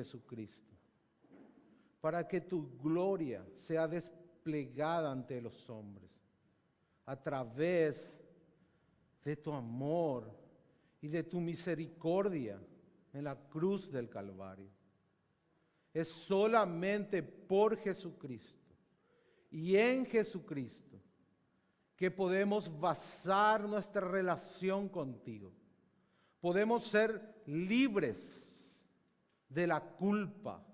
Jesucristo, para que tu gloria sea desplegada ante los hombres a través de tu amor y de tu misericordia en la cruz del Calvario. Es solamente por Jesucristo y en Jesucristo que podemos basar nuestra relación contigo. Podemos ser libres de la culpa,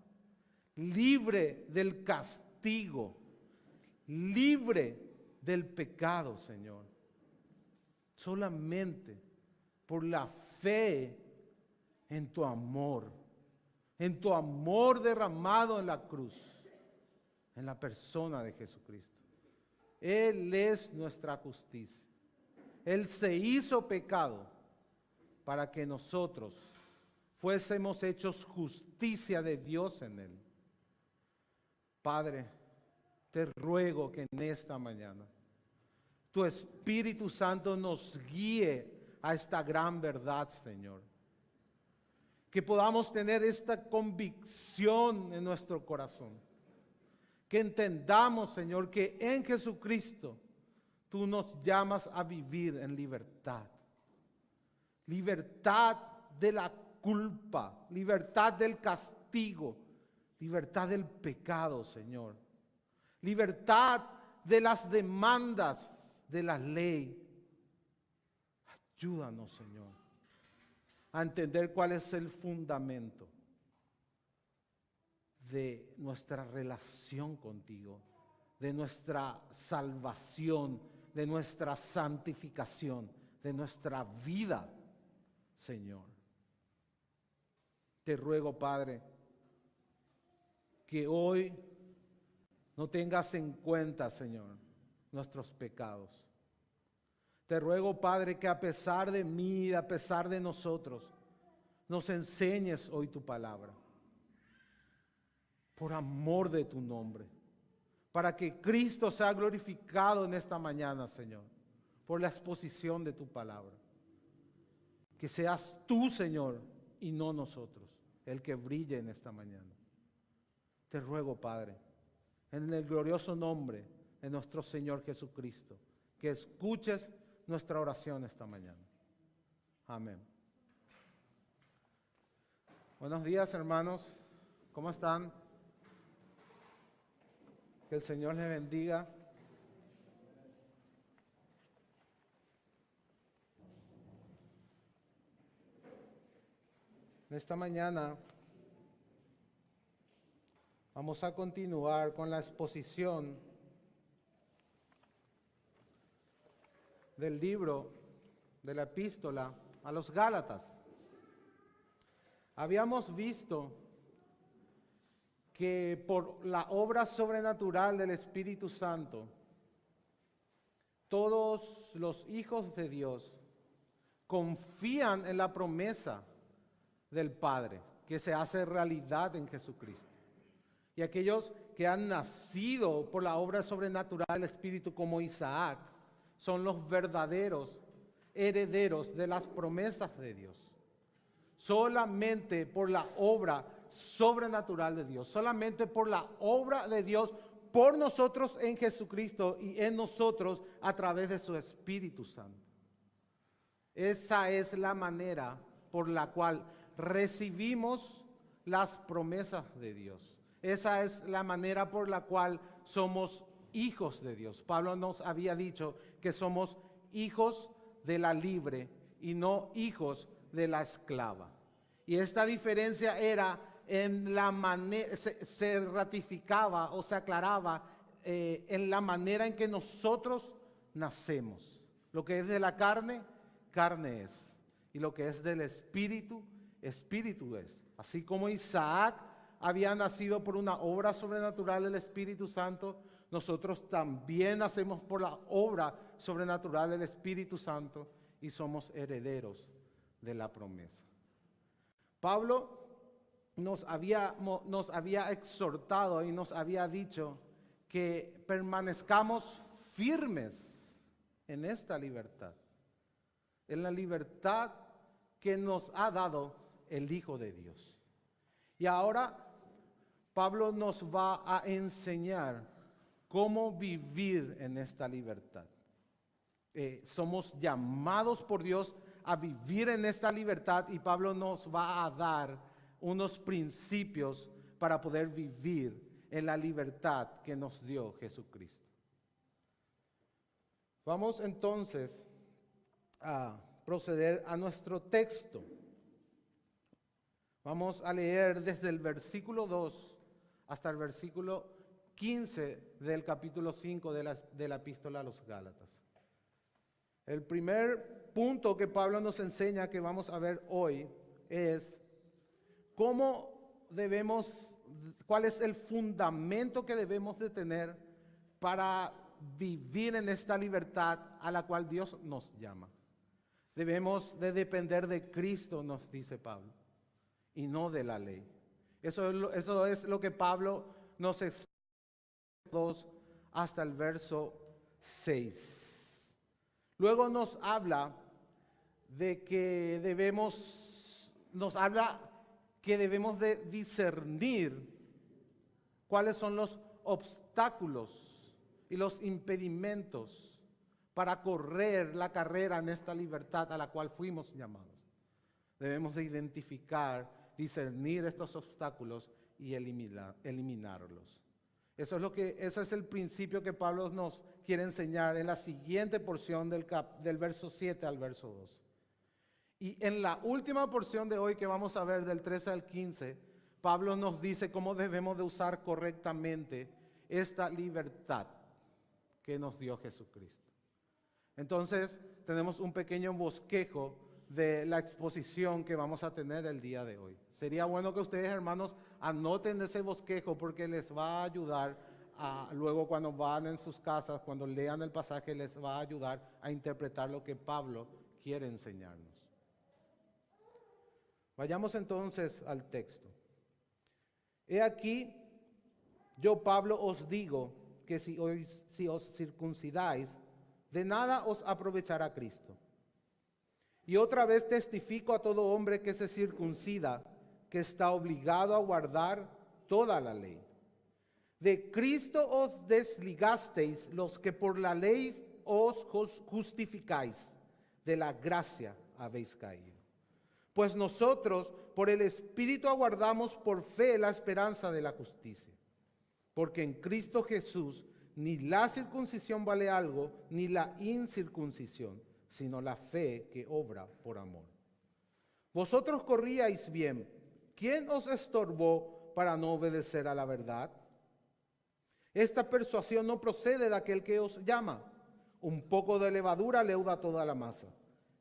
libre del castigo, libre del pecado, Señor. Solamente por la fe en tu amor derramado en la cruz, en la persona de Jesucristo. Él es nuestra justicia. Él se hizo pecado para que nosotros fuésemos hechos justicia de Dios en Él. Padre, te ruego que en esta mañana tu Espíritu Santo nos guíe a esta gran verdad, Señor. Que podamos tener esta convicción en nuestro corazón. Que entendamos, Señor, que en Jesucristo tú nos llamas a vivir en libertad. Libertad de la culpa, libertad del castigo, libertad del pecado, Señor. Libertad de las demandas de la ley. Ayúdanos, Señor, a entender cuál es el fundamento de nuestra relación contigo, de nuestra salvación, de nuestra santificación, de nuestra vida, Señor. Te ruego, Padre, que hoy no tengas en cuenta, Señor, nuestros pecados. Te ruego, Padre, que a pesar de mí, a pesar de nosotros, nos enseñes hoy tu palabra. Por amor de tu nombre. Para que Cristo sea glorificado en esta mañana, Señor. Por la exposición de tu palabra. Que seas tú, Señor, y no nosotros, el que brille en esta mañana. Te ruego, Padre, en el glorioso nombre de nuestro Señor Jesucristo, que escuches nuestra oración esta mañana. Amén. Buenos días, hermanos. ¿Cómo están? Que el Señor les bendiga. Esta mañana vamos a continuar con la exposición del libro de la epístola a los Gálatas. Habíamos visto que por la obra sobrenatural del Espíritu Santo, todos los hijos de Dios confían en la promesa del Padre, que se hace realidad en Jesucristo. Y aquellos que han nacido por la obra sobrenatural del Espíritu, como Isaac, son los verdaderos herederos de las promesas de Dios. Solamente por la obra sobrenatural de Dios, solamente por la obra de Dios por nosotros en Jesucristo y en nosotros a través de su Espíritu Santo. Esa es la manera por la cual recibimos las promesas de Dios. Esa es la manera por la cual somos hijos de Dios. Pablo nos había dicho que somos hijos de la libre y no hijos de la esclava. Y esta diferencia era en la manera, se ratificaba o se aclaraba en la manera en que nosotros nacemos. Lo que es de la carne, carne es. Y lo que es del espíritu, espíritu es. Así como Isaac había nacido por una obra sobrenatural del Espíritu Santo, nosotros también nacemos por la obra sobrenatural del Espíritu Santo y somos herederos de la promesa. Pablo nos había exhortado y nos había dicho que permanezcamos firmes en esta libertad, en la libertad que nos ha dado el Hijo de Dios. Y ahora Pablo nos va a enseñar cómo vivir en esta libertad. Somos llamados por Dios a vivir en esta libertad y Pablo nos va a dar unos principios para poder vivir en la libertad que nos dio Jesucristo. Vamos entonces a proceder a nuestro texto. Vamos a leer desde el versículo 2 hasta el versículo 15 del capítulo 5 de la epístola a los Gálatas. El primer punto que Pablo nos enseña, que vamos a ver hoy, es cuál es el fundamento que debemos de tener para vivir en esta libertad a la cual Dios nos llama. Debemos de depender de Cristo, nos dice Pablo, y no de la ley. Eso es lo que Pablo nos explica hasta el verso 6. Luego nos habla de que debemos de discernir cuáles son los obstáculos y los impedimentos para correr la carrera en esta libertad a la cual fuimos llamados. Debemos de identificar, discernir estos obstáculos y eliminarlos. Ese es el principio que Pablo nos quiere enseñar en la siguiente porción del verso 7 al verso 2. Y en la última porción de hoy que vamos a ver del 13 al 15, Pablo nos dice cómo debemos de usar correctamente esta libertad que nos dio Jesucristo. Entonces, tenemos un pequeño bosquejo de la exposición que vamos a tener el día de hoy. Sería bueno que ustedes, hermanos, anoten ese bosquejo porque les va a ayudar luego cuando van en sus casas, cuando lean el pasaje, les va a ayudar a interpretar lo que Pablo quiere enseñarnos. Vayamos entonces al texto. He aquí, yo Pablo os digo que si os circuncidáis, de nada os aprovechará Cristo. Y otra vez testifico a todo hombre que se circuncida, que está obligado a guardar toda la ley. De Cristo os desligasteis los que por la ley os justificáis, de la gracia habéis caído. Pues nosotros por el Espíritu aguardamos por fe la esperanza de la justicia. Porque en Cristo Jesús ni la circuncisión vale algo, ni la incircuncisión, sino la fe que obra por amor. Vosotros corríais bien. ¿Quién os estorbó para no obedecer a la verdad? Esta persuasión no procede de aquel que os llama. Un poco de levadura leuda toda la masa.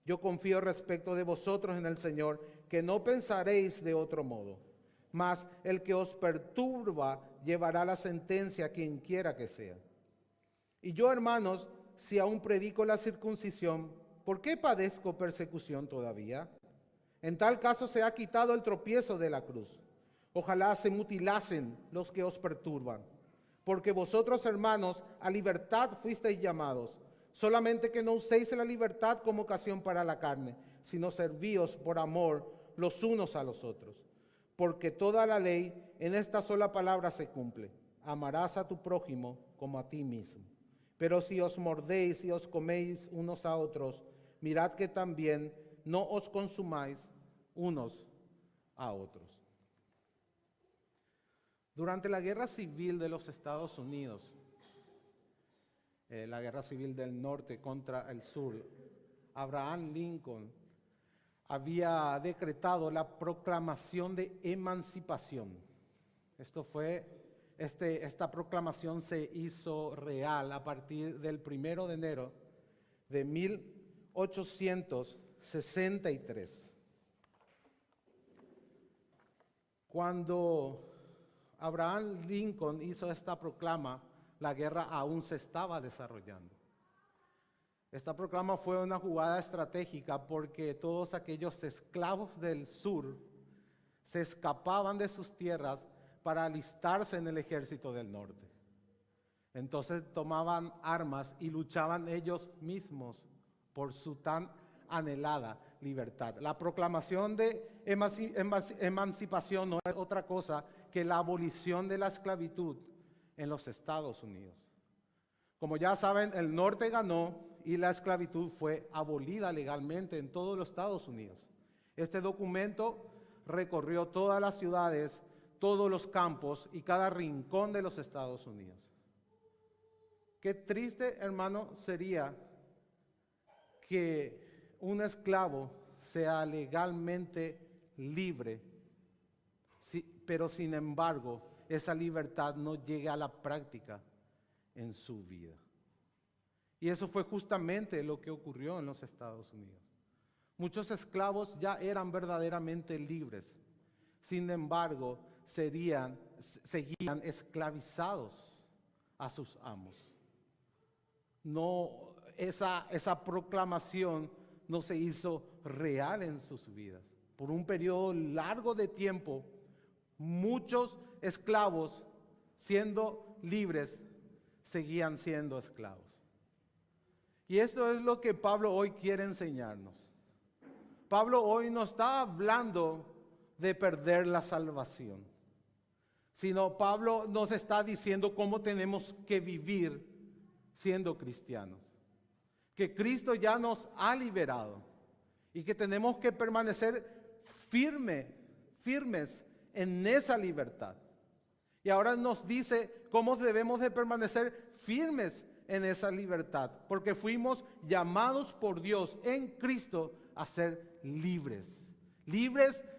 Yo confío respecto de vosotros en el Señor, que no pensaréis de otro modo. Mas el que os perturba llevará la sentencia, quien quiera que sea. Y yo, hermanos, si aún predico la circuncisión, ¿por qué padezco persecución todavía? En tal caso se ha quitado el tropiezo de la cruz. Ojalá se mutilasen los que os perturban. Porque vosotros, hermanos, a libertad fuisteis llamados. Solamente que no uséis la libertad como ocasión para la carne, sino servíos por amor los unos a los otros. Porque toda la ley en esta sola palabra se cumple. Amarás a tu prójimo como a ti mismo. Pero si os mordéis y os coméis unos a otros, mirad que también no os consumáis unos a otros. Durante la guerra civil de los Estados Unidos, la guerra civil del norte contra el sur, Abraham Lincoln había decretado la proclamación de emancipación. Esta proclamación se hizo real a partir del 1 de enero de 1863. Cuando Abraham Lincoln hizo esta proclama, la guerra aún se estaba desarrollando. Esta proclama fue una jugada estratégica porque todos aquellos esclavos del sur se escapaban de sus tierras para alistarse en el ejército del norte. Entonces tomaban armas y luchaban ellos mismos por su tan anhelada libertad. La proclamación de emancipación no es otra cosa que la abolición de la esclavitud en los Estados Unidos. Como ya saben, el norte ganó y la esclavitud fue abolida legalmente en todos los Estados Unidos. Este documento recorrió todas las ciudades, todos los campos y cada rincón de los Estados Unidos. Qué triste, hermano, sería que un esclavo sea legalmente libre, pero sin embargo esa libertad no llegue a la práctica en su vida. Y eso fue justamente lo que ocurrió en los Estados Unidos. Muchos esclavos ya eran verdaderamente libres, sin embargo seguían esclavizados a sus amos. No, esa proclamación no se hizo real en sus vidas. Por un periodo largo de tiempo, muchos esclavos, siendo libres, seguían siendo esclavos. Y esto es lo que Pablo hoy quiere enseñarnos. Pablo hoy no está hablando de perder la salvación, sino Pablo nos está diciendo cómo tenemos que vivir siendo cristianos. Que Cristo ya nos ha liberado y que tenemos que permanecer firmes en esa libertad. Y ahora nos dice cómo debemos de permanecer firmes en esa libertad, porque fuimos llamados por Dios en Cristo a ser libres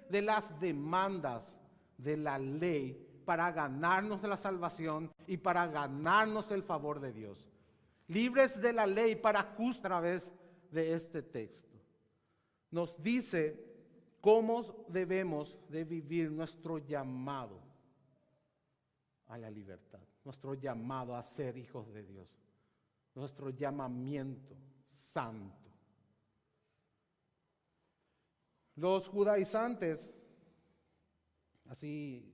de las demandas de la ley para ganarnos la salvación y para ganarnos el favor de Dios. Libres de la ley para justo a través de este texto. Nos dice cómo debemos de vivir nuestro llamado a la libertad, nuestro llamado a ser hijos de Dios, nuestro llamamiento santo. Los judaizantes, así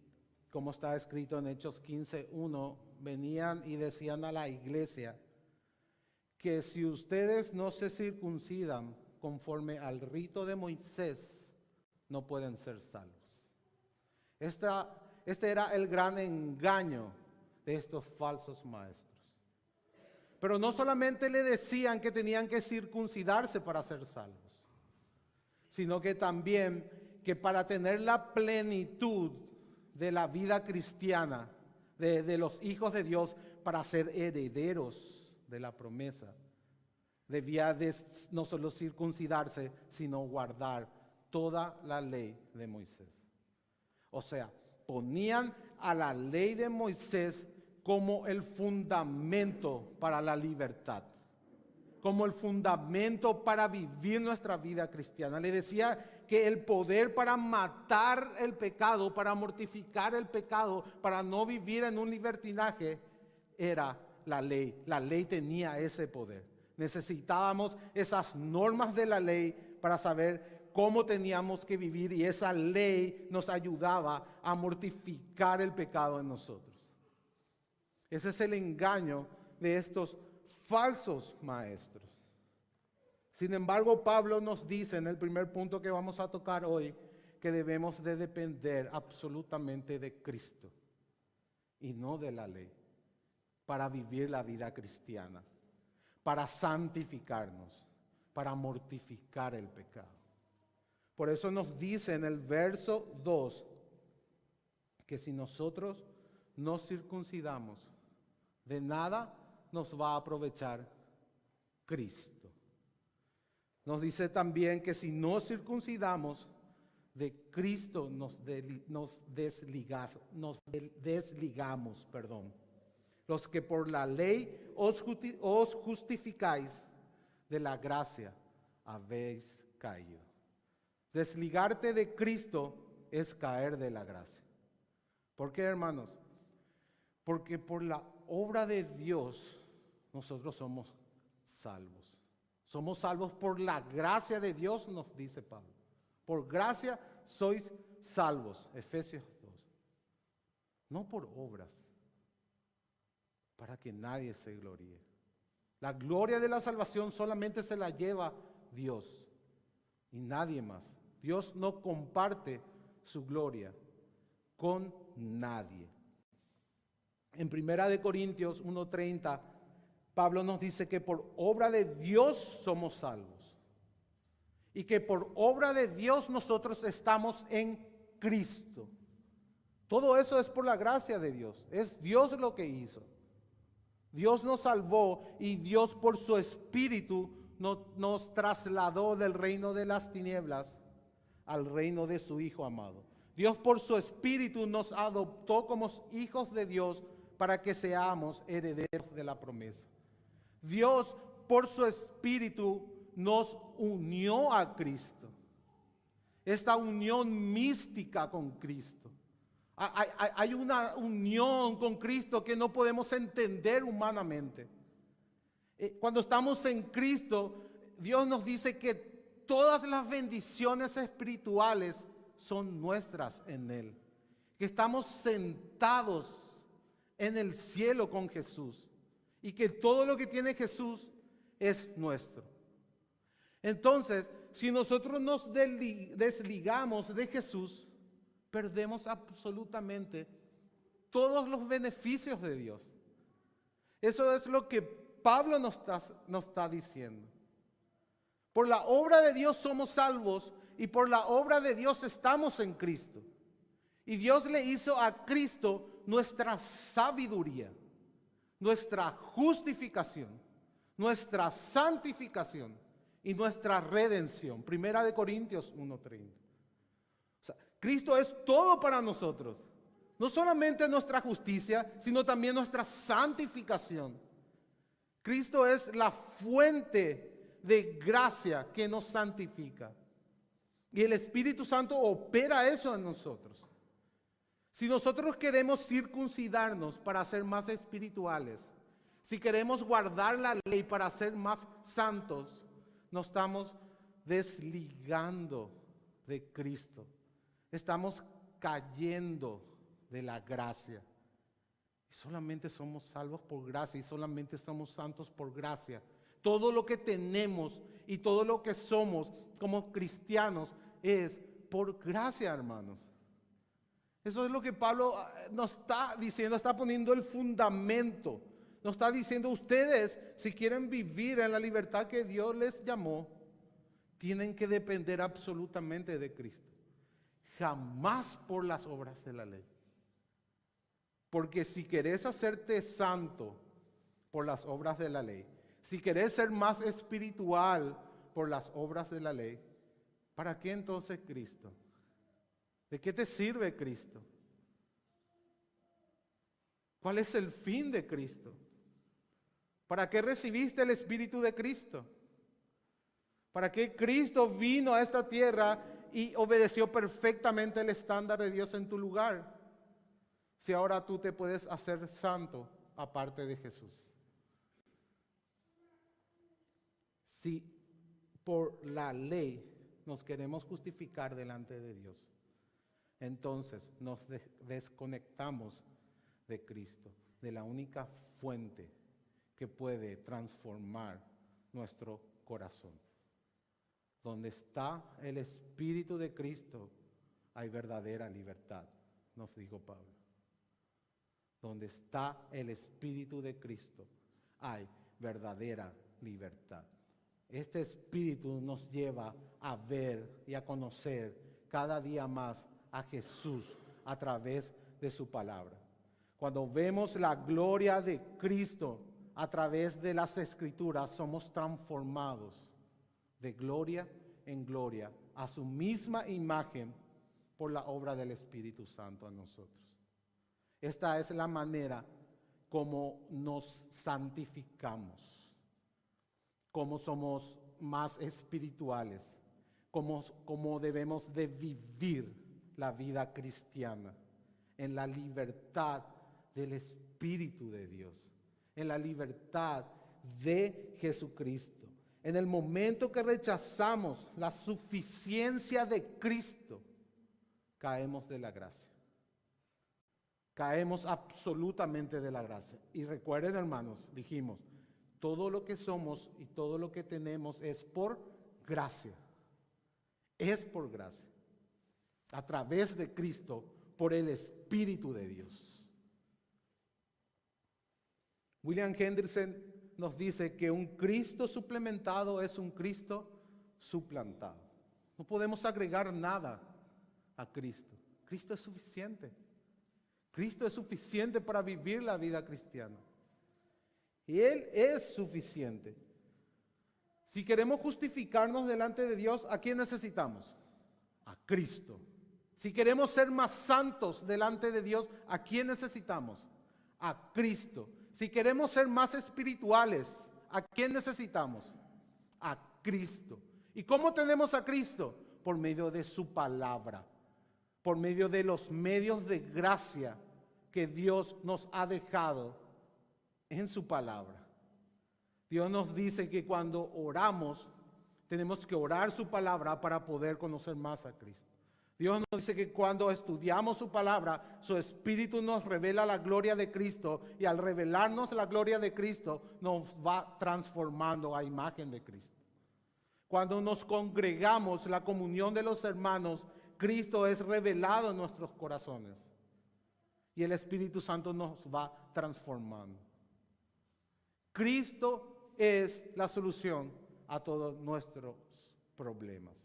como está escrito en Hechos 15:1, venían y decían a la iglesia que si ustedes no se circuncidan conforme al rito de Moisés, no pueden ser salvos. Este era el gran engaño de estos falsos maestros. Pero no solamente le decían que tenían que circuncidarse para ser salvos, sino que también que para tener la plenitud de la vida cristiana, de los hijos de Dios, para ser herederos de la promesa, debía de no solo circuncidarse, sino guardar toda la ley de Moisés. O sea, ponían a la ley de Moisés como el fundamento para la libertad, como el fundamento para vivir nuestra vida cristiana. Le decía que el poder para matar el pecado, para mortificar el pecado, para no vivir en un libertinaje, era la ley. La ley tenía ese poder. Necesitábamos esas normas de la ley para saber cómo teníamos que vivir, y esa ley nos ayudaba a mortificar el pecado en nosotros. Ese es el engaño de estos falsos maestros. Sin embargo, Pablo nos dice en el primer punto que vamos a tocar hoy que debemos de depender absolutamente de Cristo y no de la ley para vivir la vida cristiana, para santificarnos, para mortificar el pecado. Por eso nos dice en el verso 2 que si nosotros nos circuncidamos, de nada nos va a aprovechar Cristo. Nos dice también que si no circuncidamos, de Cristo nos desligamos. Los que por la ley os justificáis, de la gracia habéis caído. Desligarte de Cristo es caer de la gracia. ¿Por qué, hermanos? Porque por la obra de Dios nosotros somos salvos. Somos salvos por la gracia de Dios, nos dice Pablo. Por gracia sois salvos, Efesios 2. No por obras, para que nadie se gloríe. La gloria de la salvación solamente se la lleva Dios. y nadie más. Dios no comparte su gloria con nadie. En 1 Corintios 1:30, Pablo nos dice que por obra de Dios somos salvos. Y que por obra de Dios nosotros estamos en Cristo. Todo eso es por la gracia de Dios. Es Dios lo que hizo. Dios nos salvó y Dios por su Espíritu nos trasladó del reino de las tinieblas al reino de su Hijo amado. Dios por su Espíritu nos adoptó como hijos de Dios para que seamos herederos de la promesa. Dios por su Espíritu nos unió a Cristo. Esta unión mística con Cristo. Hay una unión con Cristo que no podemos entender humanamente. Cuando estamos en Cristo, Dios nos dice que todas las bendiciones espirituales son nuestras en Él. Que estamos sentados en el cielo con Jesús. Y que todo lo que tiene Jesús es nuestro. Entonces, si nosotros nos desligamos de Jesús, perdemos absolutamente todos los beneficios de Dios. Eso es lo que Pablo nos está diciendo. Por la obra de Dios somos salvos y por la obra de Dios estamos en Cristo. Y Dios le hizo a Cristo nuestra sabiduría, nuestra justificación, nuestra santificación y nuestra redención. 1 Corintios 1:30. O sea, Cristo es todo para nosotros. No solamente nuestra justicia, sino también nuestra santificación. Cristo es la fuente de gracia que nos santifica. Y el Espíritu Santo opera eso en nosotros. Si nosotros queremos circuncidarnos para ser más espirituales, si queremos guardar la ley para ser más santos, nos estamos desligando de Cristo. Estamos cayendo de la gracia. Y solamente somos salvos por gracia y solamente somos santos por gracia. Todo lo que tenemos y todo lo que somos como cristianos es por gracia, hermanos. Eso es lo que Pablo nos está diciendo, está poniendo el fundamento. Nos está diciendo, ustedes, si quieren vivir en la libertad que Dios les llamó, tienen que depender absolutamente de Cristo. Jamás por las obras de la ley. Porque si querés hacerte santo por las obras de la ley, si querés ser más espiritual por las obras de la ley, ¿para qué entonces Cristo? ¿De qué te sirve Cristo? ¿Cuál es el fin de Cristo? ¿Para qué recibiste el Espíritu de Cristo? ¿Para qué Cristo vino a esta tierra y obedeció perfectamente el estándar de Dios en tu lugar? Si ahora tú te puedes hacer santo aparte de Jesús. Si por la ley nos queremos justificar delante de Dios, entonces nos desconectamos de Cristo, de la única fuente que puede transformar nuestro corazón. Donde está el Espíritu de Cristo, hay verdadera libertad, nos dijo Pablo. Donde está el Espíritu de Cristo, hay verdadera libertad. Este Espíritu nos lleva a ver y a conocer cada día más a Jesús a través de su palabra. Cuando vemos la gloria de Cristo a través de las Escrituras, somos transformados de gloria en gloria a su misma imagen por la obra del Espíritu Santo en nosotros. Esta es la manera como nos santificamos, cómo somos más espirituales, cómo debemos de vivir la vida cristiana en la libertad del Espíritu de Dios, en la libertad de Jesucristo. En el momento que rechazamos la suficiencia de Cristo, caemos de la gracia. Caemos absolutamente de la gracia. Y recuerden, hermanos, dijimos, todo lo que somos y todo lo que tenemos es por gracia. es por gracia, a través de Cristo, por el Espíritu de Dios. William Hendrickson nos dice que un Cristo suplementado es un Cristo suplantado. No podemos agregar nada a Cristo. Cristo es suficiente. Cristo es suficiente para vivir la vida cristiana. Y Él es suficiente. Si queremos justificarnos delante de Dios, ¿a quién necesitamos? A Cristo. Si queremos ser más santos delante de Dios, ¿a quién necesitamos? A Cristo. Si queremos ser más espirituales, ¿a quién necesitamos? A Cristo. ¿Y cómo tenemos a Cristo? Por medio de su palabra, por medio de los medios de gracia que Dios nos ha dejado en su palabra. Dios nos dice que cuando oramos, tenemos que orar su palabra para poder conocer más a Cristo. Dios nos dice que cuando estudiamos su palabra, su Espíritu nos revela la gloria de Cristo, y al revelarnos la gloria de Cristo, nos va transformando a imagen de Cristo. Cuando nos congregamos, la comunión de los hermanos, Cristo es revelado en nuestros corazones, y el Espíritu Santo nos va transformando. Cristo es la solución a todos nuestros problemas.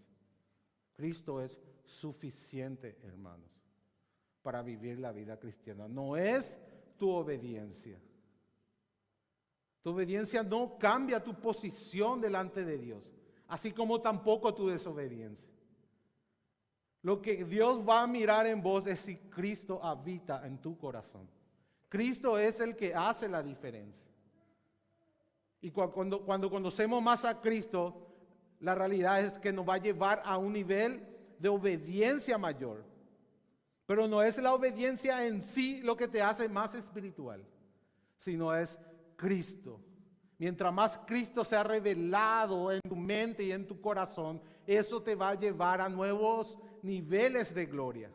Cristo es suficiente, hermanos, para vivir la vida cristiana. No es tu obediencia. Tu obediencia no cambia tu posición delante de Dios, así como tampoco tu desobediencia. Lo que Dios va a mirar en vos es si Cristo habita en tu corazón. Cristo es el que hace la diferencia. Y cuando conocemos más a Cristo, la realidad es que nos va a llevar a un nivel de obediencia mayor. Pero no es la obediencia en sí lo que te hace más espiritual, sino es Cristo. Mientras más Cristo sea revelado en tu mente y en tu corazón, eso te va a llevar a nuevos niveles de gloria.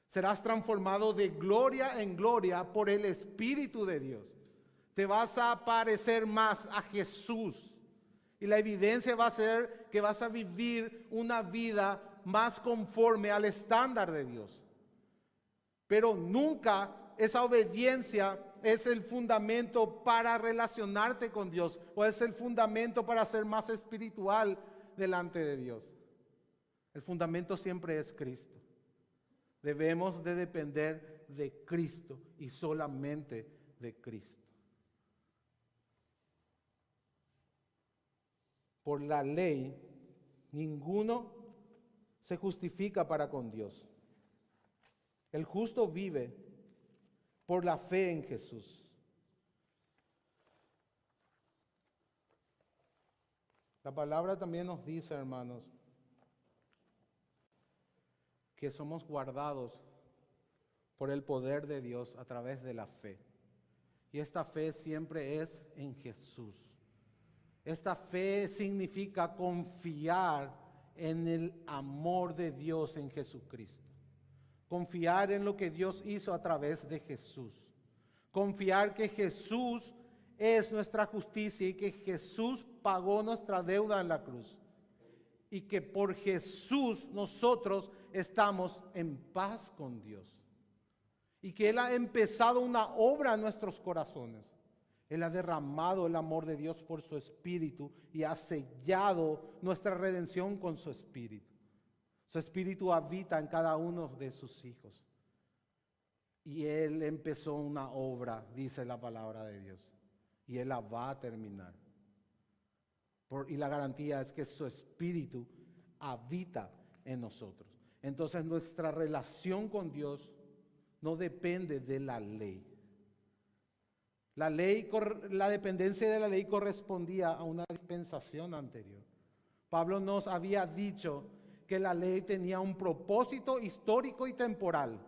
Serás transformado de gloria en gloria por el Espíritu de Dios. Te vas a parecer más a Jesús. Y la evidencia va a ser que vas a vivir una vida más conforme al estándar de Dios. Pero nunca esa obediencia es el fundamento para relacionarte con Dios, o es el fundamento para ser más espiritual delante de Dios. El fundamento siempre es Cristo. Debemos de depender de Cristo y solamente de Cristo. Por la ley, ninguno se justifica para con Dios. El justo vive por la fe en Jesús. La palabra también nos dice, hermanos, que somos guardados por el poder de Dios a través de la fe. Y esta fe siempre es en Jesús. Esta fe significa confiar en el amor de Dios en Jesucristo. Confiar en lo que Dios hizo a través de Jesús. Confiar que Jesús es nuestra justicia y que Jesús pagó nuestra deuda en la cruz. Y que por Jesús nosotros estamos en paz con Dios. Y que Él ha empezado una obra en nuestros corazones. Él ha derramado el amor de Dios por su Espíritu y ha sellado nuestra redención con su Espíritu. Su Espíritu habita en cada uno de sus hijos. Y Él empezó una obra, dice la palabra de Dios. Y Él la va a terminar. Y la garantía es que su Espíritu habita en nosotros. Entonces nuestra relación con Dios no depende de la ley. La dependencia de la ley correspondía a una dispensación anterior. Pablo nos había dicho que la ley tenía un propósito histórico y temporal,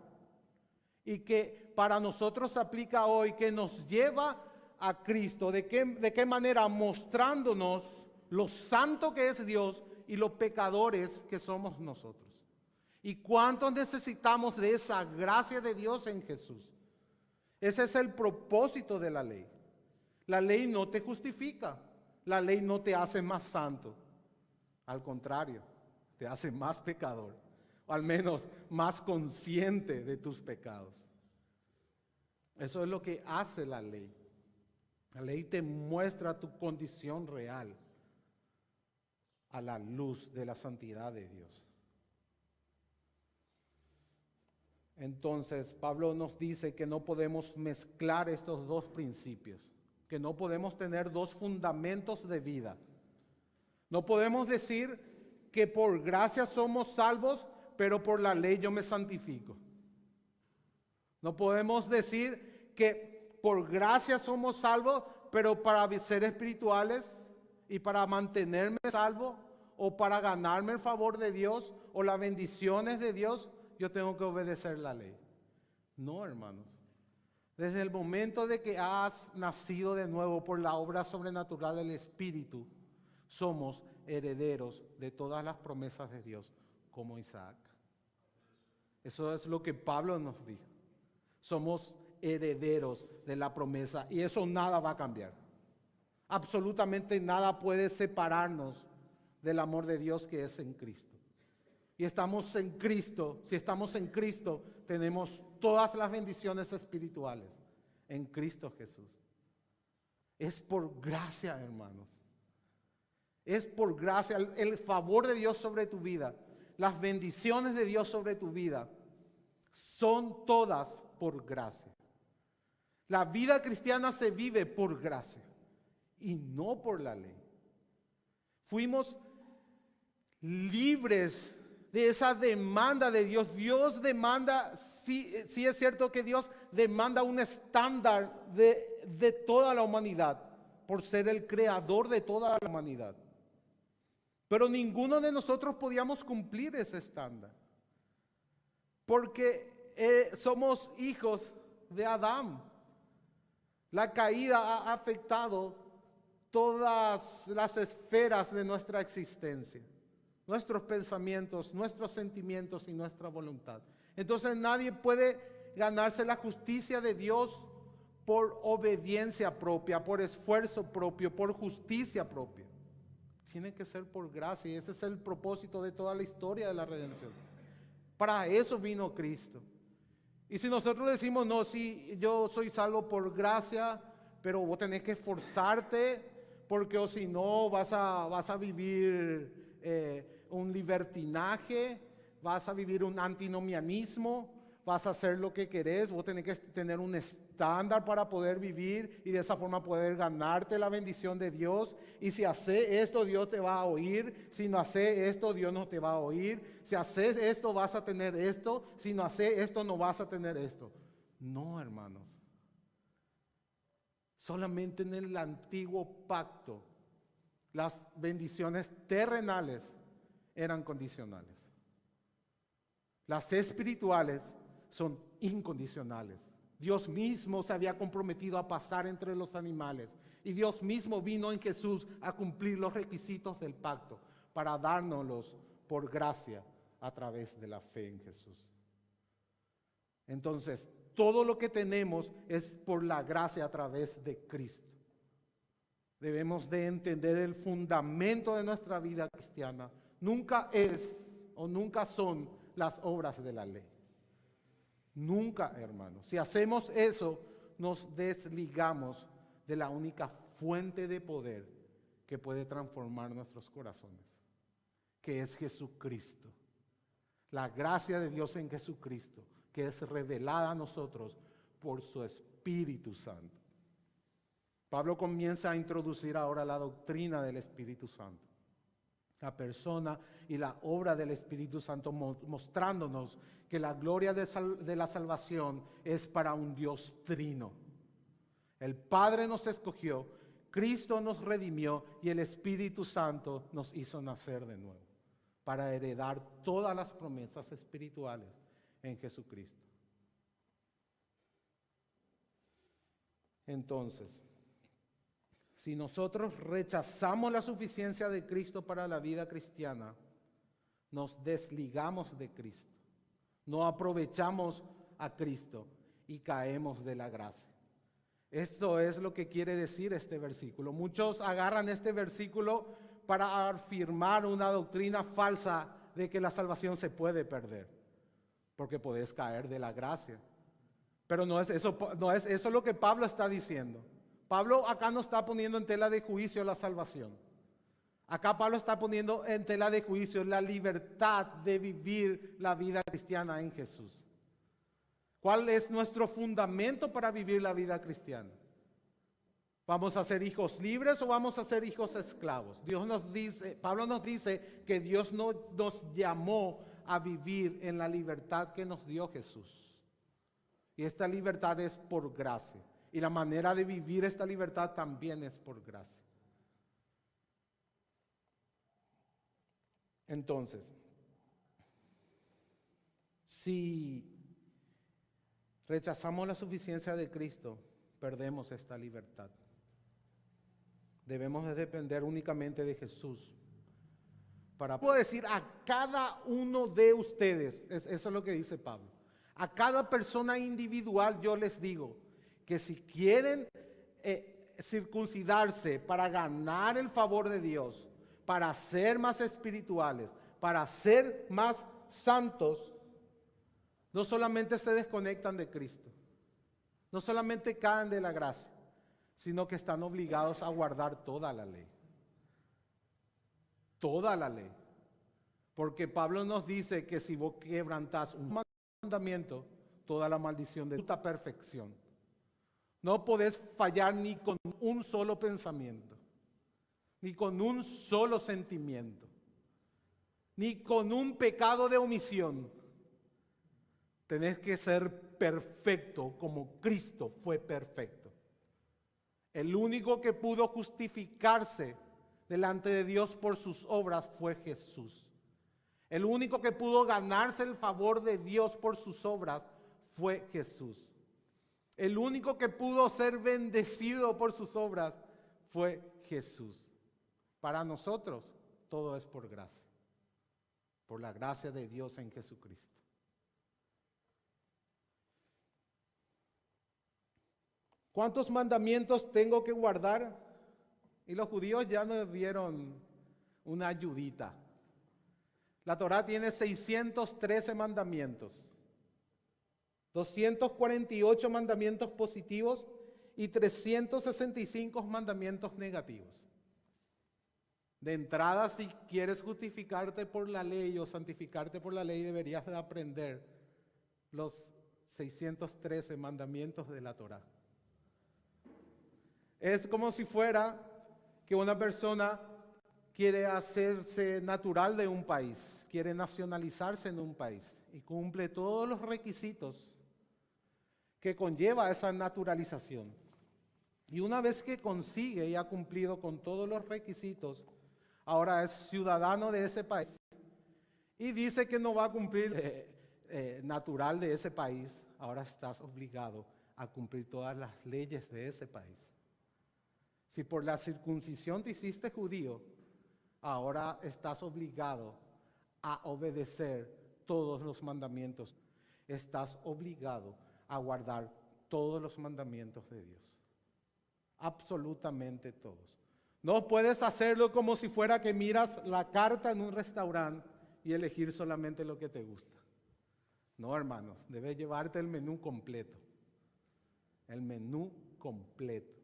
y que para nosotros se aplica hoy, que nos lleva a Cristo. ¿De qué manera? Mostrándonos lo santo que es Dios y los pecadores que somos nosotros. ¿Y cuánto necesitamos de esa gracia de Dios en Jesús? Ese es el propósito de la ley. La ley no te justifica. La ley no te hace más santo. Al contrario, te hace más pecador, o al menos más consciente de tus pecados. Eso es lo que hace la ley. La ley te muestra tu condición real a la luz de la santidad de Dios. Entonces, Pablo nos dice que no podemos mezclar estos dos principios, que no podemos tener dos fundamentos de vida. No podemos decir que por gracia somos salvos, pero por la ley yo me santifico. No podemos decir que por gracia somos salvos, pero para ser espirituales y para mantenerme salvo o para ganarme el favor de Dios o las bendiciones de Dios, yo tengo que obedecer la ley. No, hermanos. Desde el momento de que has nacido de nuevo por la obra sobrenatural del Espíritu, somos herederos de todas las promesas de Dios, como Isaac. Eso es lo que Pablo nos dijo. Somos herederos de la promesa y eso nada va a cambiar. Absolutamente nada puede separarnos del amor de Dios que es en Cristo. Y estamos en Cristo, si estamos en Cristo, tenemos todas las bendiciones espirituales en Cristo Jesús. Es por gracia, hermanos. Es por gracia, el favor de Dios sobre tu vida, las bendiciones de Dios sobre tu vida, son todas por gracia. La vida cristiana se vive por gracia y no por la ley. Fuimos libres de esa demanda de Dios. Dios demanda, sí es cierto que Dios demanda un estándar de toda la humanidad, por ser el creador de toda la humanidad. Pero ninguno de nosotros podíamos cumplir ese estándar, porque somos hijos de Adán. La caída ha afectado todas las esferas de nuestra existencia. Nuestros pensamientos, nuestros sentimientos y nuestra voluntad. Entonces nadie puede ganarse la justicia de Dios por obediencia propia, por esfuerzo propio, por justicia propia. Tiene que ser por gracia y ese es el propósito de toda la historia de la redención. Para eso vino Cristo. Y si nosotros decimos, no, sí, yo soy salvo por gracia, pero vos tenés que esforzarte porque o si no vas a vivir un libertinaje, vas a vivir un antinomianismo, vas a hacer lo que querés, vos tenés que tener un estándar para poder vivir y de esa forma poder ganarte la bendición de Dios. Y si haces esto, Dios te va a oír. Si no haces esto, Dios no te va a oír. Si haces esto, vas a tener esto. Si no haces esto, no vas a tener esto. No, hermanos. Solamente en el antiguo pacto las bendiciones terrenales eran condicionales. Las espirituales son incondicionales. Dios mismo se había comprometido a pasar entre los animales y Dios mismo vino en Jesús a cumplir los requisitos del pacto para dárnoslos por gracia a través de la fe en Jesús. Entonces, todo lo que tenemos es por la gracia a través de Cristo. Debemos de entender el fundamento de nuestra vida cristiana. Nunca es o nunca son las obras de la ley. Nunca, hermanos. Si hacemos eso, nos desligamos de la única fuente de poder que puede transformar nuestros corazones, que es Jesucristo. La gracia de Dios en Jesucristo, que es revelada a nosotros por su Espíritu Santo. Pablo comienza a introducir ahora la doctrina del Espíritu Santo, la persona y la obra del Espíritu Santo, mostrándonos que la gloria de la salvación es para un Dios trino. El Padre nos escogió, Cristo nos redimió y el Espíritu Santo nos hizo nacer de nuevo para heredar todas las promesas espirituales en Jesucristo. Entonces, si nosotros rechazamos la suficiencia de Cristo para la vida cristiana, nos desligamos de Cristo, no aprovechamos a Cristo y caemos de la gracia. Esto es lo que quiere decir este versículo. Muchos agarran este versículo para afirmar una doctrina falsa de que la salvación se puede perder, porque podés caer de la gracia. Pero no es eso lo que Pablo está diciendo. Pablo acá no está poniendo en tela de juicio la salvación. Acá Pablo está poniendo en tela de juicio la libertad de vivir la vida cristiana en Jesús. ¿Cuál es nuestro fundamento para vivir la vida cristiana? ¿Vamos a ser hijos libres o vamos a ser hijos esclavos? Pablo nos dice que Dios no nos llamó a vivir en la libertad que nos dio Jesús. Y esta libertad es por gracia. Y la manera de vivir esta libertad también es por gracia. Entonces, si rechazamos la suficiencia de Cristo, perdemos esta libertad. Debemos de depender únicamente de Jesús. Puedo decir a cada uno de ustedes, eso es lo que dice Pablo, a cada persona individual yo les digo que si quieren circuncidarse para ganar el favor de Dios, para ser más espirituales, para ser más santos, no solamente se desconectan de Cristo, no solamente caen de la gracia, sino que están obligados a guardar toda la ley. Toda la ley. Porque Pablo nos dice que si vos quebrantás un mandamiento, toda la maldición de tu perfección. No podés fallar ni con un solo pensamiento, ni con un solo sentimiento, ni con un pecado de omisión. Tenés que ser perfecto como Cristo fue perfecto. El único que pudo justificarse delante de Dios por sus obras fue Jesús. El único que pudo ganarse el favor de Dios por sus obras fue Jesús. El único que pudo ser bendecido por sus obras fue Jesús. Para nosotros todo es por gracia, por la gracia de Dios en Jesucristo. ¿Cuántos mandamientos tengo que guardar? Y los judíos ya nos dieron una ayudita. La Torá tiene 613 mandamientos, 248 mandamientos positivos y 365 mandamientos negativos. De entrada, si quieres justificarte por la ley o santificarte por la ley, deberías de aprender los 613 mandamientos de la Torá. Es como si fuera que una persona quiere hacerse natural de un país, quiere nacionalizarse en un país y cumple todos los requisitos que conlleva esa naturalización. Y una vez que consigue y ha cumplido con todos los requisitos, ahora es ciudadano de ese país y dice que no va a cumplir natural de ese país, ahora estás obligado a cumplir todas las leyes de ese país. Si por la circuncisión te hiciste judío, ahora estás obligado a obedecer todos los mandamientos. Estás obligado a guardar todos los mandamientos de Dios. Absolutamente todos. No puedes hacerlo como si fuera que miras la carta en un restaurante y elegir solamente lo que te gusta. No, hermanos, debes llevarte el menú completo. El menú completo.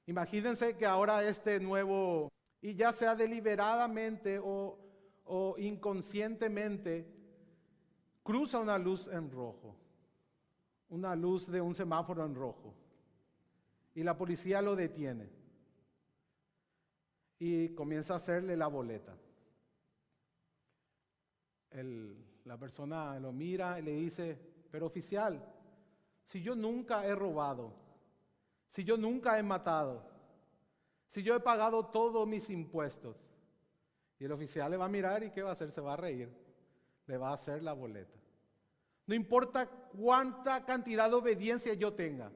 Imagínense que ahora este nuevo, y ya sea deliberadamente o inconscientemente, cruza una luz en rojo, una luz de un semáforo en rojo, y la policía lo detiene y comienza a hacerle la boleta. La persona lo mira y le dice, pero oficial, si yo nunca he robado, si yo nunca he matado, si yo he pagado todos mis impuestos. Y el oficial le va a mirar y ¿qué va a hacer? Se va a reír. Le va a hacer la boleta. No importa cuánta cantidad de obediencia yo tenga.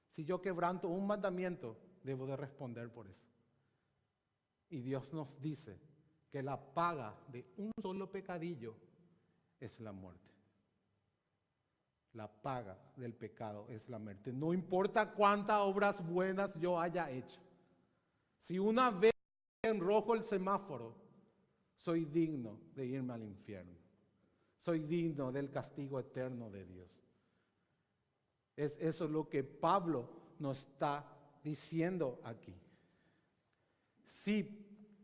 Si yo quebranto un mandamiento, debo de responder por eso. Y Dios nos dice que la paga de un solo pecadillo es la muerte. La paga del pecado es la muerte. No importa cuántas obras buenas yo haya hecho. Si una vez en rojo el semáforo, soy digno de irme al infierno. Soy digno del castigo eterno de Dios. Es eso lo que Pablo nos está diciendo aquí. Si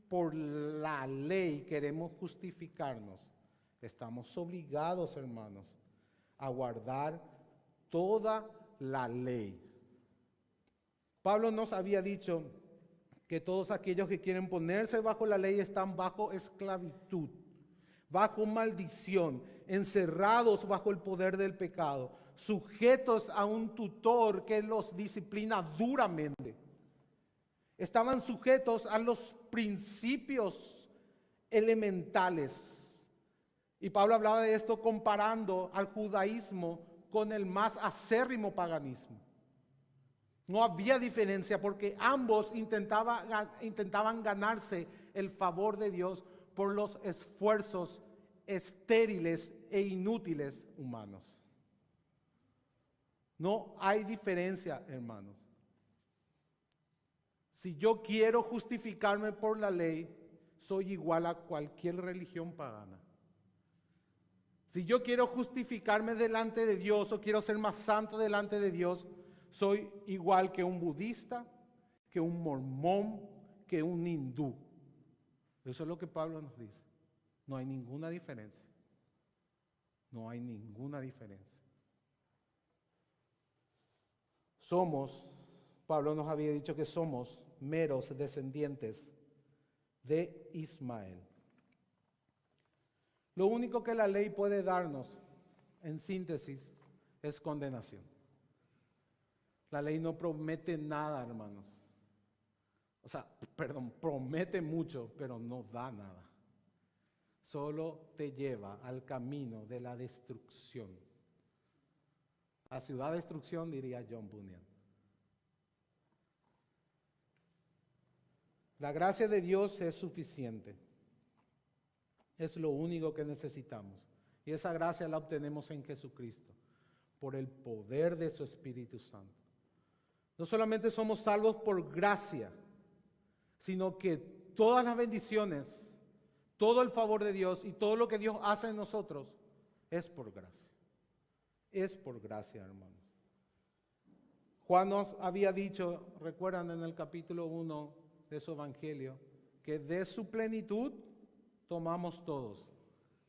por la ley queremos justificarnos, estamos obligados, hermanos, a guardar toda la ley. Pablo nos había dicho que todos aquellos que quieren ponerse bajo la ley están bajo esclavitud, bajo maldición, encerrados bajo el poder del pecado, sujetos a un tutor que los disciplina duramente. Estaban sujetos a los principios elementales. Y Pablo hablaba de esto comparando al judaísmo con el más acérrimo paganismo. No había diferencia porque ambos intentaban ganarse el favor de Dios por los esfuerzos estériles e inútiles humanos. No hay diferencia, hermanos. Si yo quiero justificarme por la ley, soy igual a cualquier religión pagana. Si yo quiero justificarme delante de Dios o quiero ser más santo delante de Dios, soy igual que un budista, que un mormón, que un hindú. Eso es lo que Pablo nos dice. No hay ninguna diferencia. No hay ninguna diferencia. Pablo nos había dicho que somos meros descendientes de Ismael. Lo único que la ley puede darnos, en síntesis, es condenación. La ley no promete nada, hermanos. Promete mucho, pero no da nada. Solo te lleva al camino de la destrucción. La ciudad de destrucción, diría John Bunyan. La gracia de Dios es suficiente. Es lo único que necesitamos. Y esa gracia la obtenemos en Jesucristo, por el poder de su Espíritu Santo. No solamente somos salvos por gracia, sino que todas las bendiciones, todo el favor de Dios y todo lo que Dios hace en nosotros es por gracia. Es por gracia, hermanos. Juan nos había dicho, recuerdan en el capítulo 1 de su evangelio, que de su plenitud tomamos todos.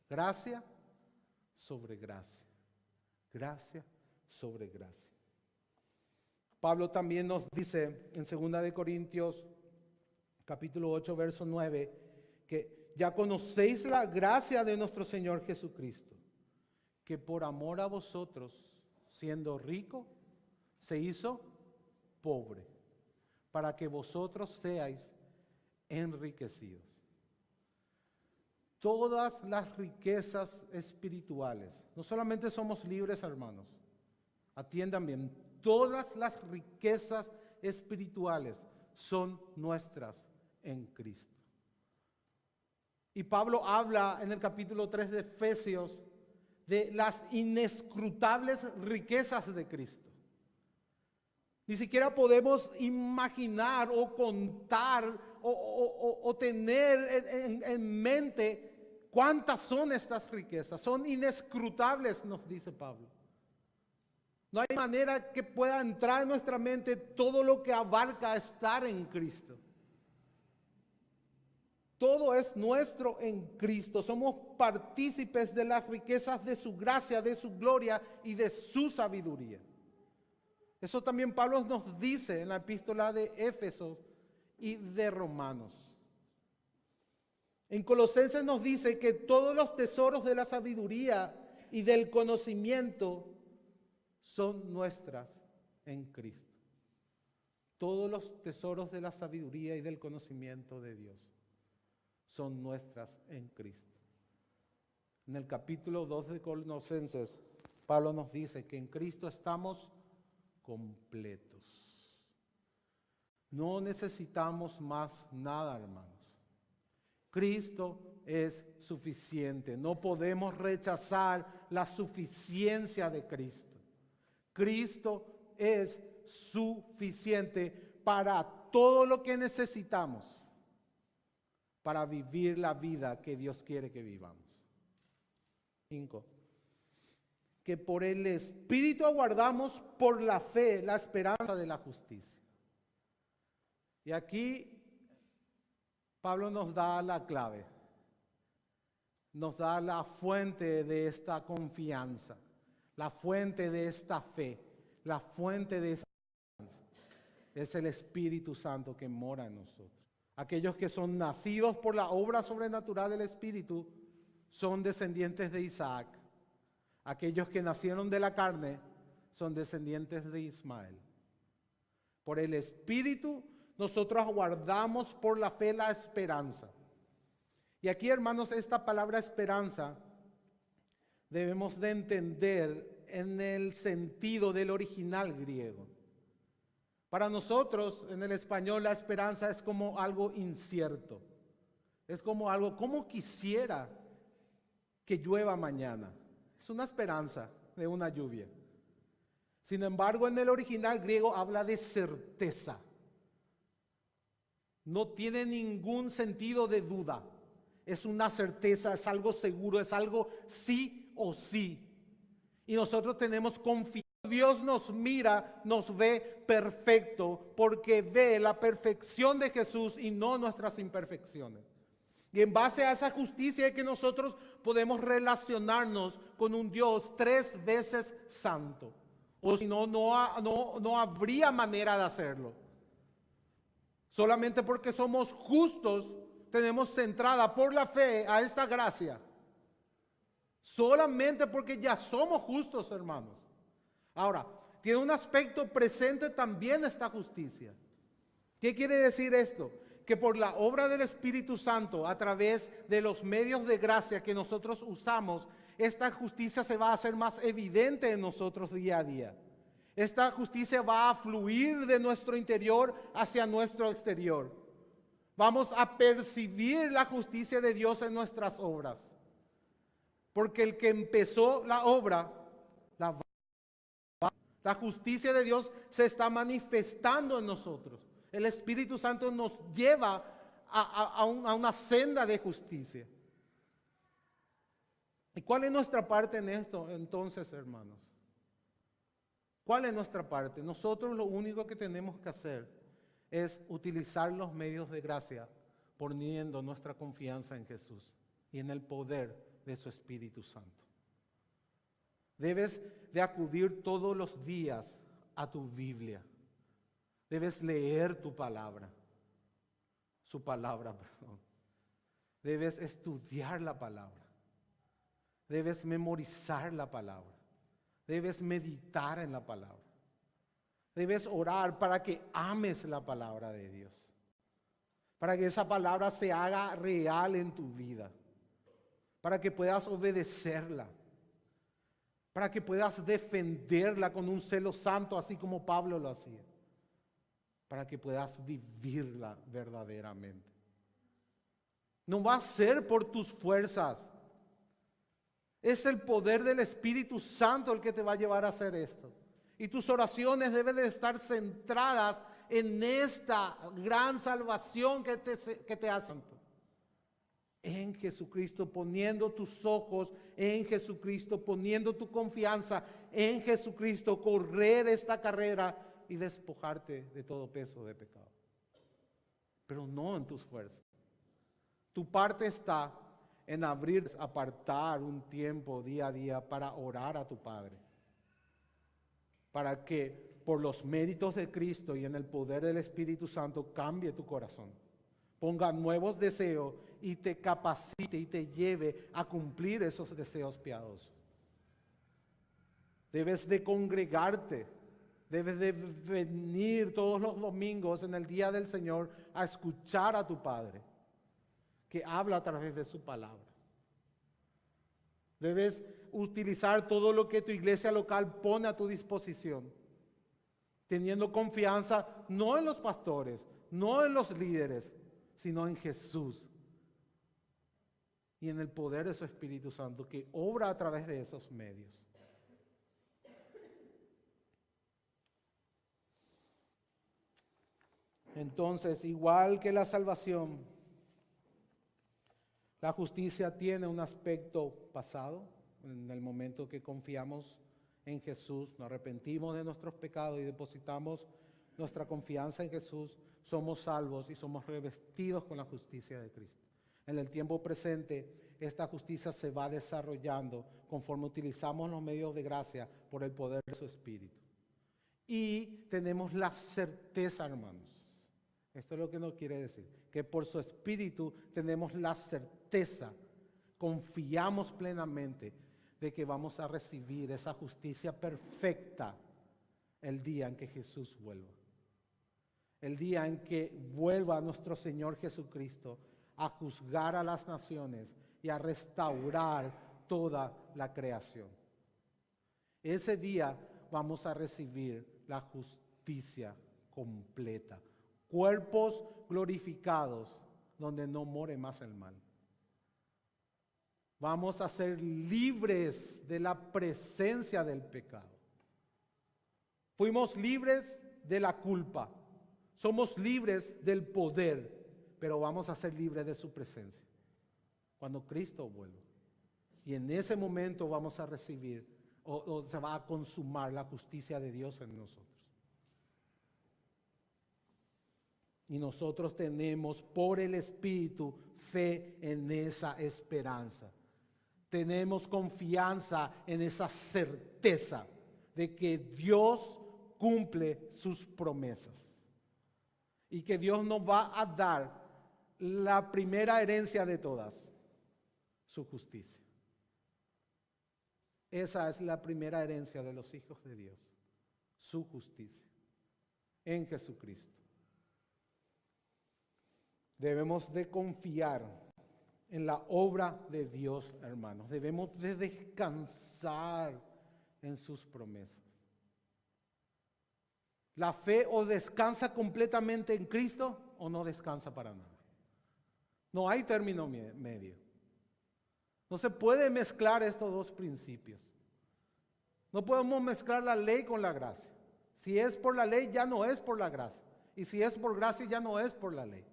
Gracia sobre gracia. Gracia sobre gracia. Pablo también nos dice en 2 de Corintios capítulo 8 verso 9 que ya conocéis la gracia de nuestro Señor Jesucristo, que por amor a vosotros, siendo rico, se hizo pobre, para que vosotros seáis enriquecidos. Todas las riquezas espirituales, no solamente somos libres, hermanos, atiendan bien, todas las riquezas espirituales son nuestras en Cristo. Y Pablo habla en el capítulo 3 de Efesios de las inescrutables riquezas de Cristo. Ni siquiera podemos imaginar o contar o tener en mente cuántas son estas riquezas. Son inescrutables, nos dice Pablo. No hay manera que pueda entrar en nuestra mente todo lo que abarca estar en Cristo. Todo es nuestro en Cristo. Somos partícipes de las riquezas de su gracia, de su gloria y de su sabiduría. Eso también Pablo nos dice en la epístola de Éfeso y de Romanos. En Colosenses nos dice que todos los tesoros de la sabiduría y del conocimiento son nuestras en Cristo. Todos los tesoros de la sabiduría y del conocimiento de Dios son nuestras en Cristo. En el capítulo 2 de Colosenses, Pablo nos dice que en Cristo estamos completos. No necesitamos más nada, hermanos. Cristo es suficiente. No podemos rechazar la suficiencia de Cristo. Cristo es suficiente para todo lo que necesitamos. para vivir la vida que Dios quiere que vivamos. 5. Que por el Espíritu aguardamos por la fe la esperanza de la justicia. Y aquí Pablo nos da la clave, nos da la fuente de esta confianza, la fuente de esta fe, la fuente de esta esperanza. Es el Espíritu Santo que mora en nosotros. Aquellos que son nacidos por la obra sobrenatural del Espíritu son descendientes de Isaac. Aquellos que nacieron de la carne son descendientes de Ismael. Por el Espíritu nosotros aguardamos por la fe la esperanza. Y aquí, hermanos, esta palabra esperanza debemos de entender en el sentido del original griego. Para nosotros, en el español, la esperanza es como algo incierto. Es como algo, como quisiera que llueva mañana. Es una esperanza de una lluvia. Sin embargo, en el original griego habla de certeza. No tiene ningún sentido de duda. Es una certeza, es algo seguro, es algo sí o sí. Y nosotros tenemos confianza. Dios nos mira, nos ve perfecto, porque ve la perfección de Jesús y no nuestras imperfecciones. Y en base a esa justicia es que nosotros podemos relacionarnos con un Dios 3 veces santo. O si no, no habría manera de hacerlo. Solamente porque somos justos, tenemos centrada por la fe a esta gracia. Solamente porque ya somos justos, hermanos. Ahora, tiene un aspecto presente también esta justicia. ¿Qué quiere decir esto? Que por la obra del Espíritu Santo, a través de los medios de gracia que nosotros usamos, esta justicia se va a hacer más evidente en nosotros día a día. Esta justicia va a fluir de nuestro interior hacia nuestro exterior. Vamos a percibir la justicia de Dios en nuestras obras. Porque el que empezó la obra, la justicia de Dios se está manifestando en nosotros. El Espíritu Santo nos lleva a una senda de justicia. ¿Y cuál es nuestra parte en esto entonces, hermanos? ¿Cuál es nuestra parte? Nosotros lo único que tenemos que hacer es utilizar los medios de gracia poniendo nuestra confianza en Jesús y en el poder de su Espíritu Santo. Debes de acudir todos los días a tu Biblia. Debes leer tu palabra. Su palabra, perdón. Debes estudiar la palabra. Debes memorizar la palabra. Debes meditar en la palabra. Debes orar para que ames la palabra de Dios. Para que esa palabra se haga real en tu vida. Para que puedas obedecerla. Para que puedas defenderla con un celo santo, así como Pablo lo hacía. Para que puedas vivirla verdaderamente. No va a ser por tus fuerzas. Es el poder del Espíritu Santo el que te va a llevar a hacer esto. Y tus oraciones deben de estar centradas en esta gran salvación que te hace. En Jesucristo, poniendo tus ojos en Jesucristo, poniendo tu confianza en Jesucristo, correr esta carrera y despojarte de todo peso de pecado. Pero no en tus fuerzas. Tu parte está en apartar un tiempo día a día para orar a tu Padre. Para que por los méritos de Cristo y en el poder del Espíritu Santo cambie tu corazón. Ponga nuevos deseos y te capacite y te lleve a cumplir esos deseos piadosos. Debes de congregarte, debes de venir todos los domingos en el día del Señor a escuchar a tu Padre, que habla a través de su palabra. Debes utilizar todo lo que tu iglesia local pone a tu disposición, teniendo confianza no en los pastores, no en los líderes, sino en Jesús y en el poder de su Espíritu Santo que obra a través de esos medios. Entonces, igual que la salvación La justicia tiene un aspecto pasado. En el momento que confiamos en Jesús, nos arrepentimos de nuestros pecados y depositamos nuestra confianza en Jesús, somos salvos y somos revestidos con la justicia de Cristo. En el tiempo presente, esta justicia se va desarrollando conforme utilizamos los medios de gracia por el poder de su Espíritu. Y tenemos la certeza, hermanos. Esto es lo que nos quiere decir, que por su Espíritu tenemos la certeza, confiamos plenamente de que vamos a recibir esa justicia perfecta el día en que Jesús vuelva. El día en que vuelva nuestro Señor Jesucristo a juzgar a las naciones y a restaurar toda la creación. Ese día vamos a recibir la justicia completa. Cuerpos glorificados donde no more más el mal. Vamos a ser libres de la presencia del pecado. Fuimos libres de la culpa. Somos libres del poder, pero vamos a ser libres de su presencia cuando Cristo vuelva. Y en ese momento vamos a recibir o se va a consumar la justicia de Dios en nosotros. Y nosotros tenemos por el Espíritu fe en esa esperanza. Tenemos confianza en esa certeza de que Dios cumple sus promesas. Y que Dios nos va a dar la primera herencia de todas, su justicia. Esa es la primera herencia de los hijos de Dios, su justicia en Jesucristo. Debemos de confiar en la obra de Dios, hermanos. Debemos de descansar en sus promesas. La fe o descansa completamente en Cristo o no descansa para nada. No hay término medio. No se puede mezclar estos dos principios. No podemos mezclar la ley con la gracia. Si es por la ley, ya no es por la gracia. Y si es por gracia, ya no es por la ley.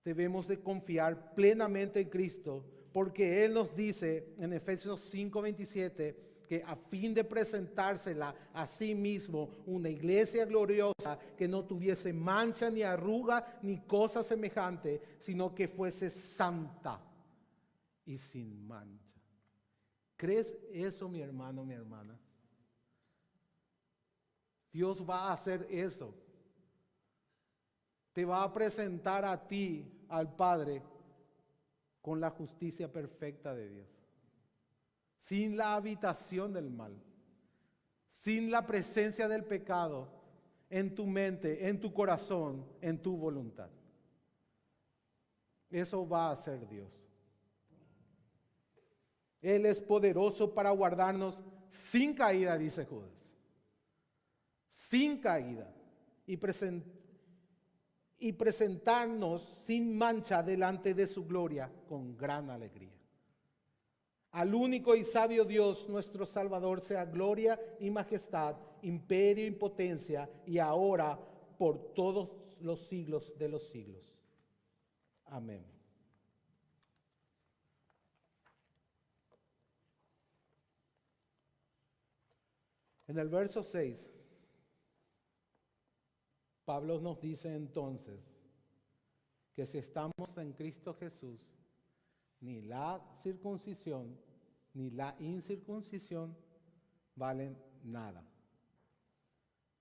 Debemos de confiar plenamente en Cristo, porque Él nos dice en Efesios 5:27 que a fin de presentársela a sí mismo una iglesia gloriosa que no tuviese mancha ni arruga ni cosa semejante, sino que fuese santa y sin mancha. ¿Crees eso, mi hermano, mi hermana? Dios va a hacer eso. Te va a presentar a ti, al Padre, con la justicia perfecta de Dios. Sin la habitación del mal. Sin la presencia del pecado en tu mente, en tu corazón, en tu voluntad. Eso va a hacer Dios. Él es poderoso para guardarnos sin caída, dice Judas. Sin caída. Y presentarnos sin mancha delante de su gloria con gran alegría. Al único y sabio Dios, nuestro Salvador, sea gloria y majestad, imperio y potencia, y ahora por todos los siglos de los siglos. Amén. En el verso 6, Pablo nos dice entonces que si estamos en Cristo Jesús, ni la circuncisión ni la incircuncisión valen nada,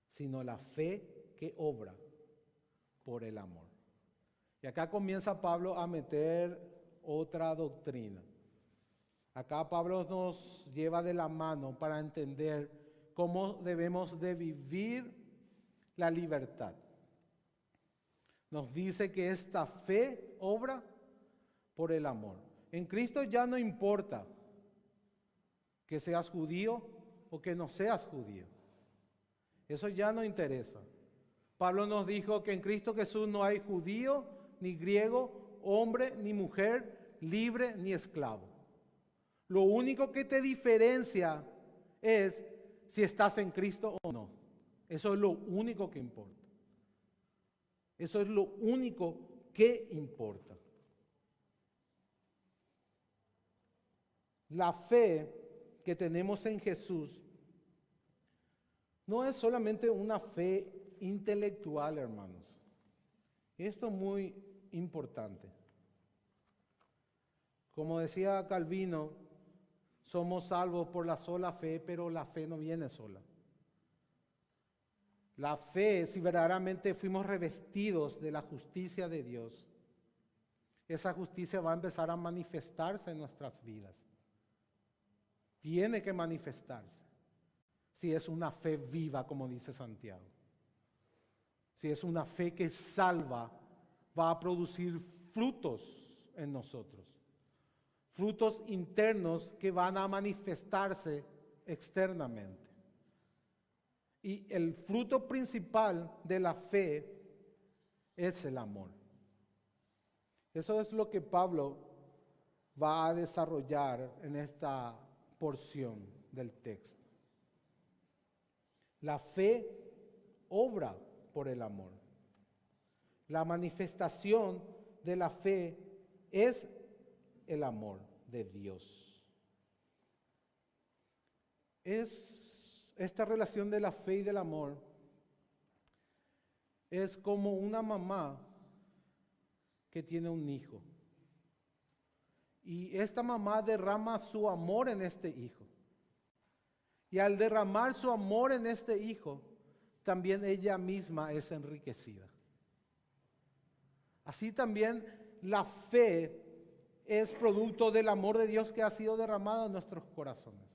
sino la fe que obra por el amor. Y acá comienza Pablo a meter otra doctrina. Acá Pablo nos lleva de la mano para entender cómo debemos de vivir la libertad. Nos dice que esta fe obra por el amor. En Cristo ya no importa que seas judío o que no seas judío. Eso ya no interesa. Pablo nos dijo que en Cristo Jesús no hay judío, ni griego, hombre, ni mujer, libre, ni esclavo. Lo único que te diferencia es si estás en Cristo o no. Eso es lo único que importa. Eso es lo único que importa. La fe que tenemos en Jesús no es solamente una fe intelectual, hermanos. Esto es muy importante. Como decía Calvino, somos salvos por la sola fe, pero la fe no viene sola. La fe, si verdaderamente fuimos revestidos de la justicia de Dios, esa justicia va a empezar a manifestarse en nuestras vidas. Tiene que manifestarse. Si es una fe viva, como dice Santiago. Si es una fe que salva, va a producir frutos en nosotros. Frutos internos que van a manifestarse externamente. Y el fruto principal de la fe es el amor. Eso es lo que Pablo va a desarrollar en esta porción del texto. La fe obra por el amor. La manifestación de la fe es el amor de Dios. Esta relación de la fe y del amor es como una mamá que tiene un hijo. Y esta mamá derrama su amor en este hijo. Y al derramar su amor en este hijo, también ella misma es enriquecida. Así también la fe es producto del amor de Dios que ha sido derramado en nuestros corazones.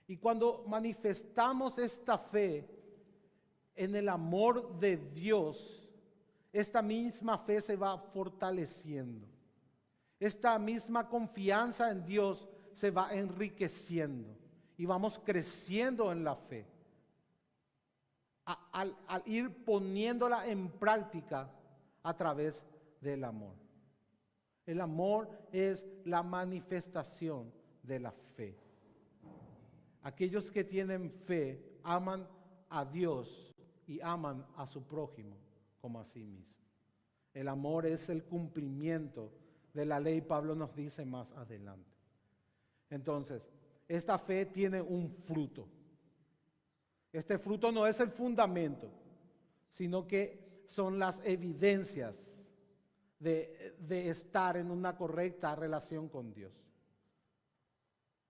Y cuando manifestamos esta fe en el amor de Dios, esta misma fe se va fortaleciendo. Esta misma confianza en Dios se va enriqueciendo y vamos creciendo en la fe. Al ir poniéndola en práctica a través del amor. El amor es la manifestación de la fe. Aquellos que tienen fe aman a Dios y aman a su prójimo como a sí mismo. El amor es el cumplimiento de la ley, Pablo nos dice más adelante. Entonces, esta fe tiene un fruto. Este fruto no es el fundamento, sino que son las evidencias de estar en una correcta relación con Dios.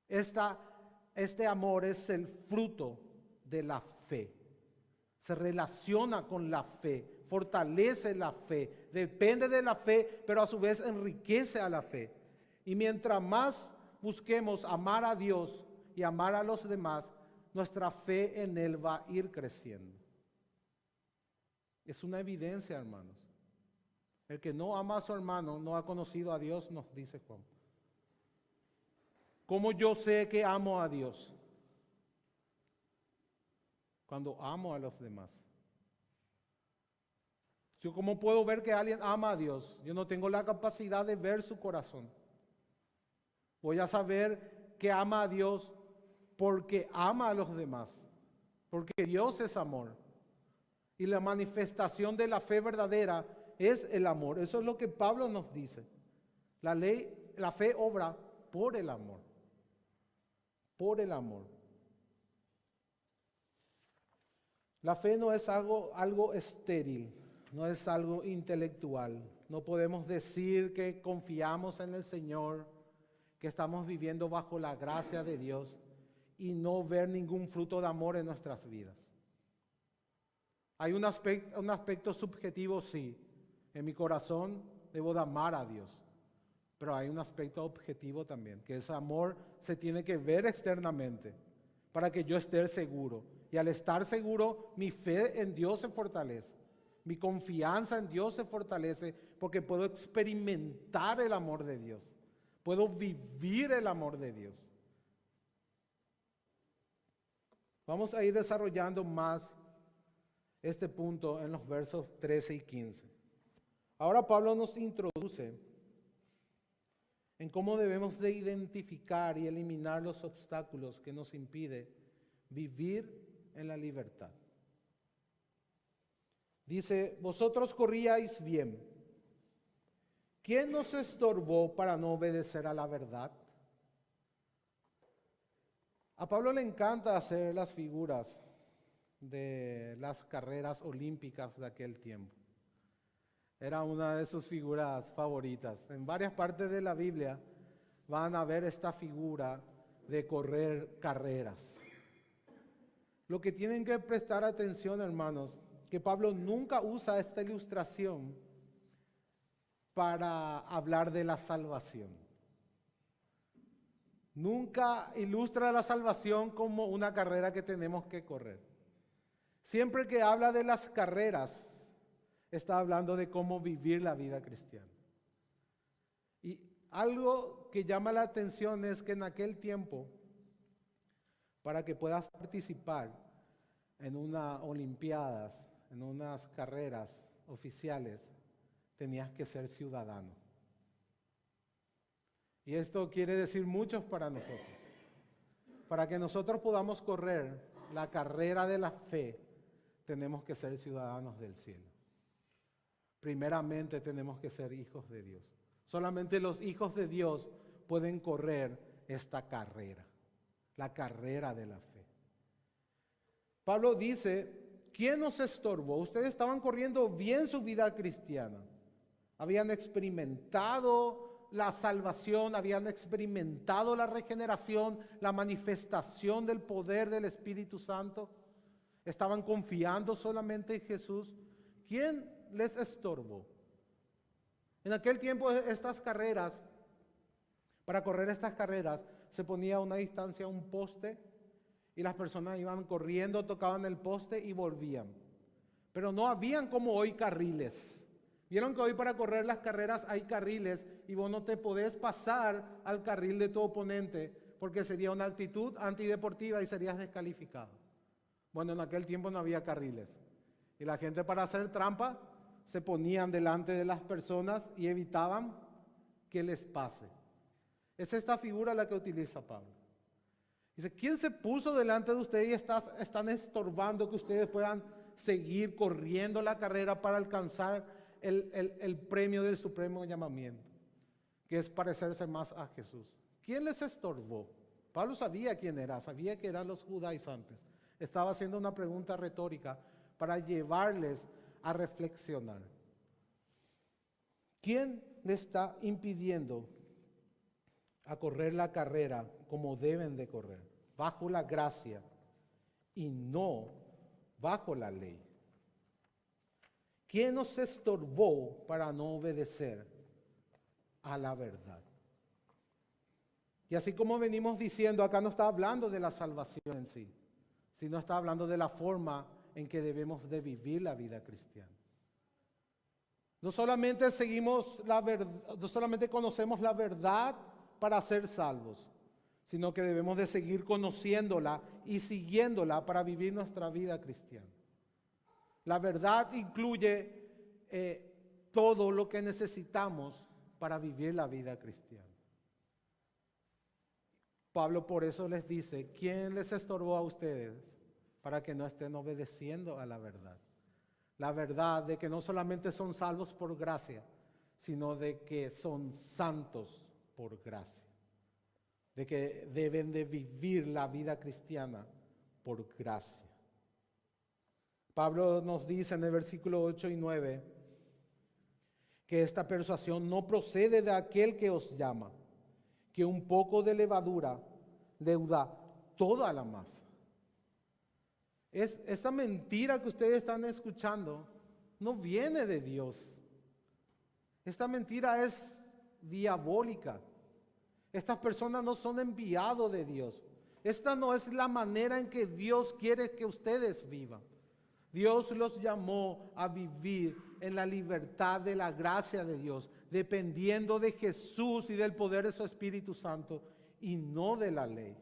Este amor es el fruto de la fe. Se relaciona con la fe, fortalece la fe, depende de la fe, pero a su vez enriquece a la fe. Y mientras más busquemos amar a Dios y amar a los demás, nuestra fe en Él va a ir creciendo. Es una evidencia, hermanos. El que no ama a su hermano no ha conocido a Dios, nos dice Juan. ¿Cómo yo sé que amo a Dios? Cuando amo a los demás. Yo cómo puedo ver que alguien ama a Dios. Yo no tengo la capacidad de ver su corazón. Voy a saber que ama a Dios porque ama a los demás. Porque Dios es amor. Y la manifestación de la fe verdadera es el amor. Eso es lo que Pablo nos dice. La fe obra por el amor. Por el amor. La fe no es algo estéril, no es algo intelectual. No podemos decir que confiamos en el Señor, que estamos viviendo bajo la gracia de Dios y no ver ningún fruto de amor en nuestras vidas. Hay un aspecto subjetivo, sí. En mi corazón debo de amar a Dios. Pero hay un aspecto objetivo también, que ese amor se tiene que ver externamente para que yo esté seguro. Y al estar seguro, mi fe en Dios se fortalece. Mi confianza en Dios se fortalece porque puedo experimentar el amor de Dios. Puedo vivir el amor de Dios. Vamos a ir desarrollando más este punto en los versos 13 y 15. Ahora Pablo nos introduce en cómo debemos de identificar y eliminar los obstáculos que nos impiden vivir en la libertad. Dice, vosotros corríais bien. ¿Quién nos estorbó para no obedecer a la verdad? A Pablo le encanta hacer las figuras de las carreras olímpicas de aquel tiempo. Era una de sus figuras favoritas. En varias partes de la Biblia van a ver esta figura de correr carreras. Lo que tienen que prestar atención, hermanos, que Pablo nunca usa esta ilustración para hablar de la salvación. Nunca ilustra la salvación como una carrera que tenemos que correr. Siempre que habla de las carreras, está hablando de cómo vivir la vida cristiana. Y algo que llama la atención es que en aquel tiempo, para que puedas participar en unas olimpiadas, en unas carreras oficiales, tenías que ser ciudadano. Y esto quiere decir mucho para nosotros. Para que nosotros podamos correr la carrera de la fe, tenemos que ser ciudadanos del cielo. Primeramente tenemos que ser hijos de Dios. Solamente los hijos de Dios pueden correr esta carrera, la carrera de la fe. Pablo dice, ¿quién nos estorbó? Ustedes estaban corriendo bien su vida cristiana. Habían experimentado la salvación, habían experimentado la regeneración, la manifestación del poder del Espíritu Santo. Estaban confiando solamente en Jesús. ¿Quién les estorbó? En aquel tiempo estas carreras, para correr estas carreras, se ponía a una distancia un poste y las personas iban corriendo, tocaban el poste y volvían. Pero no habían como hoy carriles. Vieron que hoy para correr las carreras hay carriles y vos no te podés pasar al carril de tu oponente porque sería una actitud antideportiva y serías descalificado. Bueno, en aquel tiempo no había carriles y la gente para hacer trampa se ponían delante de las personas y evitaban que les pase. Es esta figura la que utiliza Pablo. Dice, ¿quién se puso delante de ustedes y están estorbando que ustedes puedan seguir corriendo la carrera para alcanzar el premio del supremo llamamiento, que es parecerse más a Jesús? ¿Quién les estorbó? Pablo sabía quién era, sabía que eran los judaizantes. Estaba haciendo una pregunta retórica para llevarles a reflexionar. ¿Quién le está impidiendo a correr la carrera como deben de correr? Bajo la gracia y no bajo la ley. ¿Quién nos estorbó para no obedecer a la verdad? Y así como venimos diciendo, acá no está hablando de la salvación en sí, sino está hablando de la forma en que debemos de vivir la vida cristiana. No solamente no solamente conocemos la verdad para ser salvos, sino que debemos de seguir conociéndola y siguiéndola para vivir nuestra vida cristiana. La verdad incluye todo lo que necesitamos para vivir la vida cristiana. Pablo por eso les dice, ¿quién les estorbó a ustedes para que no estén obedeciendo a la verdad? La verdad de que no solamente son salvos por gracia, sino de que son santos por gracia. De que deben de vivir la vida cristiana por gracia. Pablo nos dice en el versículo 8 y 9 que esta persuasión no procede de aquel que os llama, que un poco de levadura leuda toda la masa. Esta mentira que ustedes están escuchando no viene de Dios. Esta mentira es diabólica. Estas personas no son enviados de Dios. Esta no es la manera en que Dios quiere que ustedes vivan. Dios los llamó a vivir en la libertad de la gracia de Dios, dependiendo de Jesús y del poder de su Espíritu Santo y no de la ley.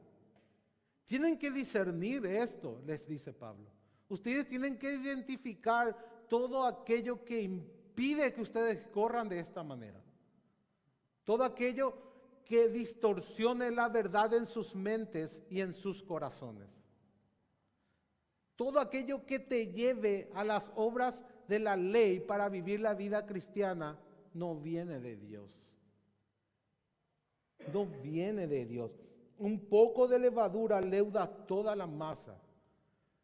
Tienen que discernir esto, les dice Pablo. Ustedes tienen que identificar todo aquello que impide que ustedes corran de esta manera. Todo aquello que distorsione la verdad en sus mentes y en sus corazones. Todo aquello que te lleve a las obras de la ley para vivir la vida cristiana no viene de Dios. No viene de Dios. Un poco de levadura leuda toda la masa,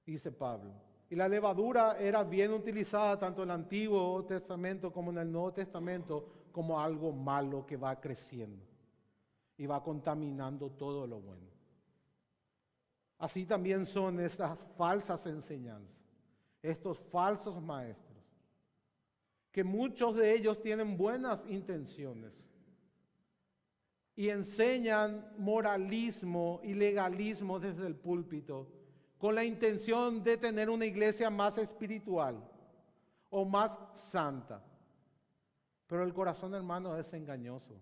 dice Pablo. Y la levadura era bien utilizada tanto en el Antiguo Testamento como en el Nuevo Testamento como algo malo que va creciendo y va contaminando todo lo bueno. Así también son estas falsas enseñanzas, estos falsos maestros, que muchos de ellos tienen buenas intenciones y enseñan moralismo y legalismo desde el púlpito con la intención de tener una iglesia más espiritual o más santa. Pero el corazón, hermano, es engañoso.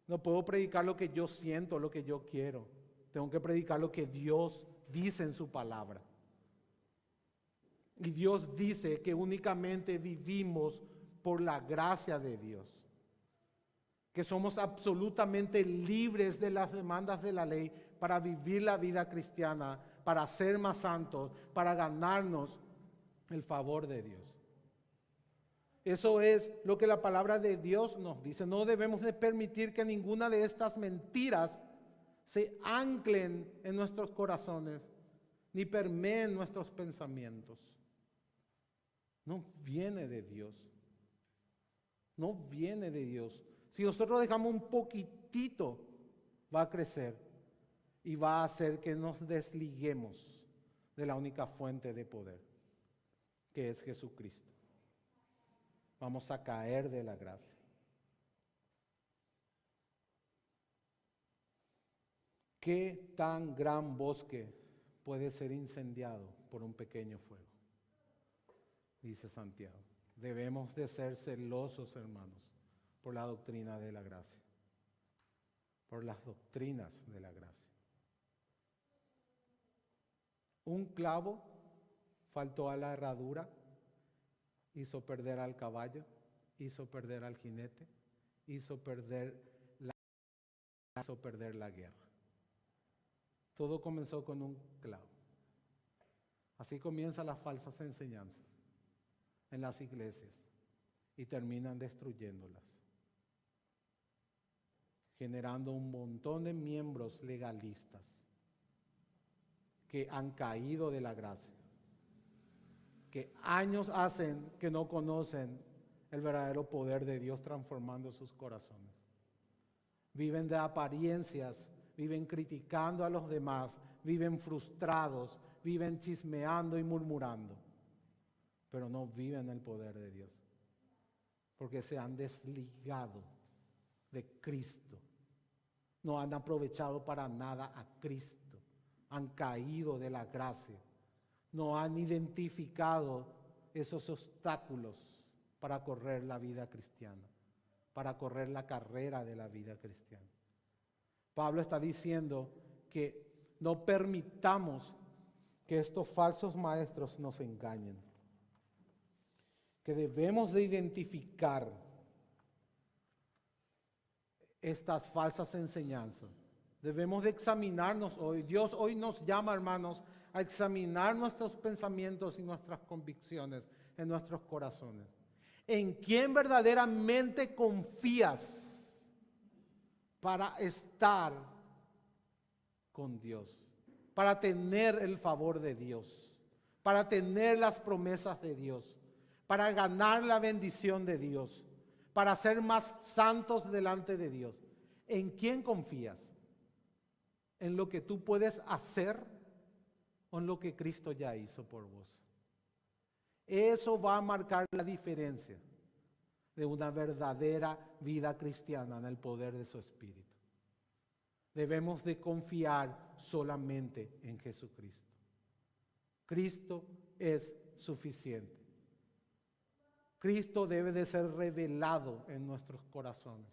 No puedo predicar lo que yo siento, lo que yo quiero. Tengo que predicar lo que Dios dice en su palabra. Y Dios dice que únicamente vivimos por la gracia de Dios. Que somos absolutamente libres de las demandas de la ley para vivir la vida cristiana, para ser más santos, para ganarnos el favor de Dios. Eso es lo que la palabra de Dios nos dice. No debemos de permitir que ninguna de estas mentiras se anclen en nuestros corazones, ni permeen nuestros pensamientos. No viene de Dios. No viene de Dios. Si nosotros dejamos un poquitito, va a crecer y va a hacer que nos desliguemos de la única fuente de poder, que es Jesucristo. Vamos a caer de la gracia. ¿Qué tan gran bosque puede ser incendiado por un pequeño fuego? Dice Santiago. Debemos de ser celosos, hermanos, por la doctrina de la gracia, por las doctrinas de la gracia. Un clavo faltó a la herradura, hizo perder al caballo, hizo perder al jinete, hizo perder la guerra. Todo comenzó con un clavo. Así comienzan las falsas enseñanzas en las iglesias y terminan destruyéndolas, generando un montón de miembros legalistas que han caído de la gracia, que años hacen que no conocen el verdadero poder de Dios transformando sus corazones. Viven de apariencias, viven criticando a los demás, viven frustrados, viven chismeando y murmurando, pero no viven el poder de Dios, porque se han desligado de Cristo. No han aprovechado para nada a Cristo. Han caído de la gracia. No han identificado esos obstáculos para correr la vida cristiana, para correr la carrera de la vida cristiana. Pablo está diciendo que no permitamos que estos falsos maestros nos engañen, que debemos de identificar estas falsas enseñanzas. Debemos de examinarnos hoy. Dios hoy nos llama, hermanos, a examinar nuestros pensamientos y nuestras convicciones en nuestros corazones. ¿En quién verdaderamente confías para estar con Dios? Para tener el favor de Dios, para tener las promesas de Dios, para ganar la bendición de Dios, para ser más santos delante de Dios. ¿En quién confías? ¿En lo que tú puedes hacer o en lo que Cristo ya hizo por vos? Eso va a marcar la diferencia de una verdadera vida cristiana en el poder de su Espíritu. Debemos de confiar solamente en Jesucristo. Cristo es suficiente. Cristo debe de ser revelado en nuestros corazones,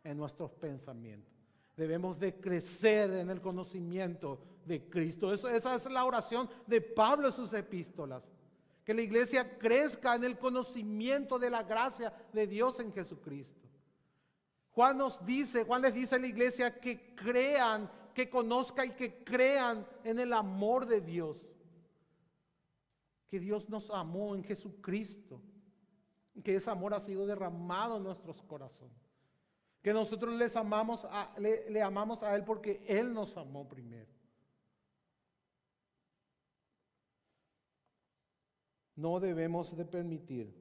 en nuestros pensamientos. Debemos de crecer en el conocimiento de Cristo. Esa es la oración de Pablo en sus epístolas. Que la iglesia crezca en el conocimiento de la gracia de Dios en Jesucristo. Juan les dice a la iglesia que crean, que conozcan y que crean en el amor de Dios. Que Dios nos amó en Jesucristo. Que ese amor ha sido derramado en nuestros corazones. Que nosotros le amamos a Él porque Él nos amó primero. No debemos de permitir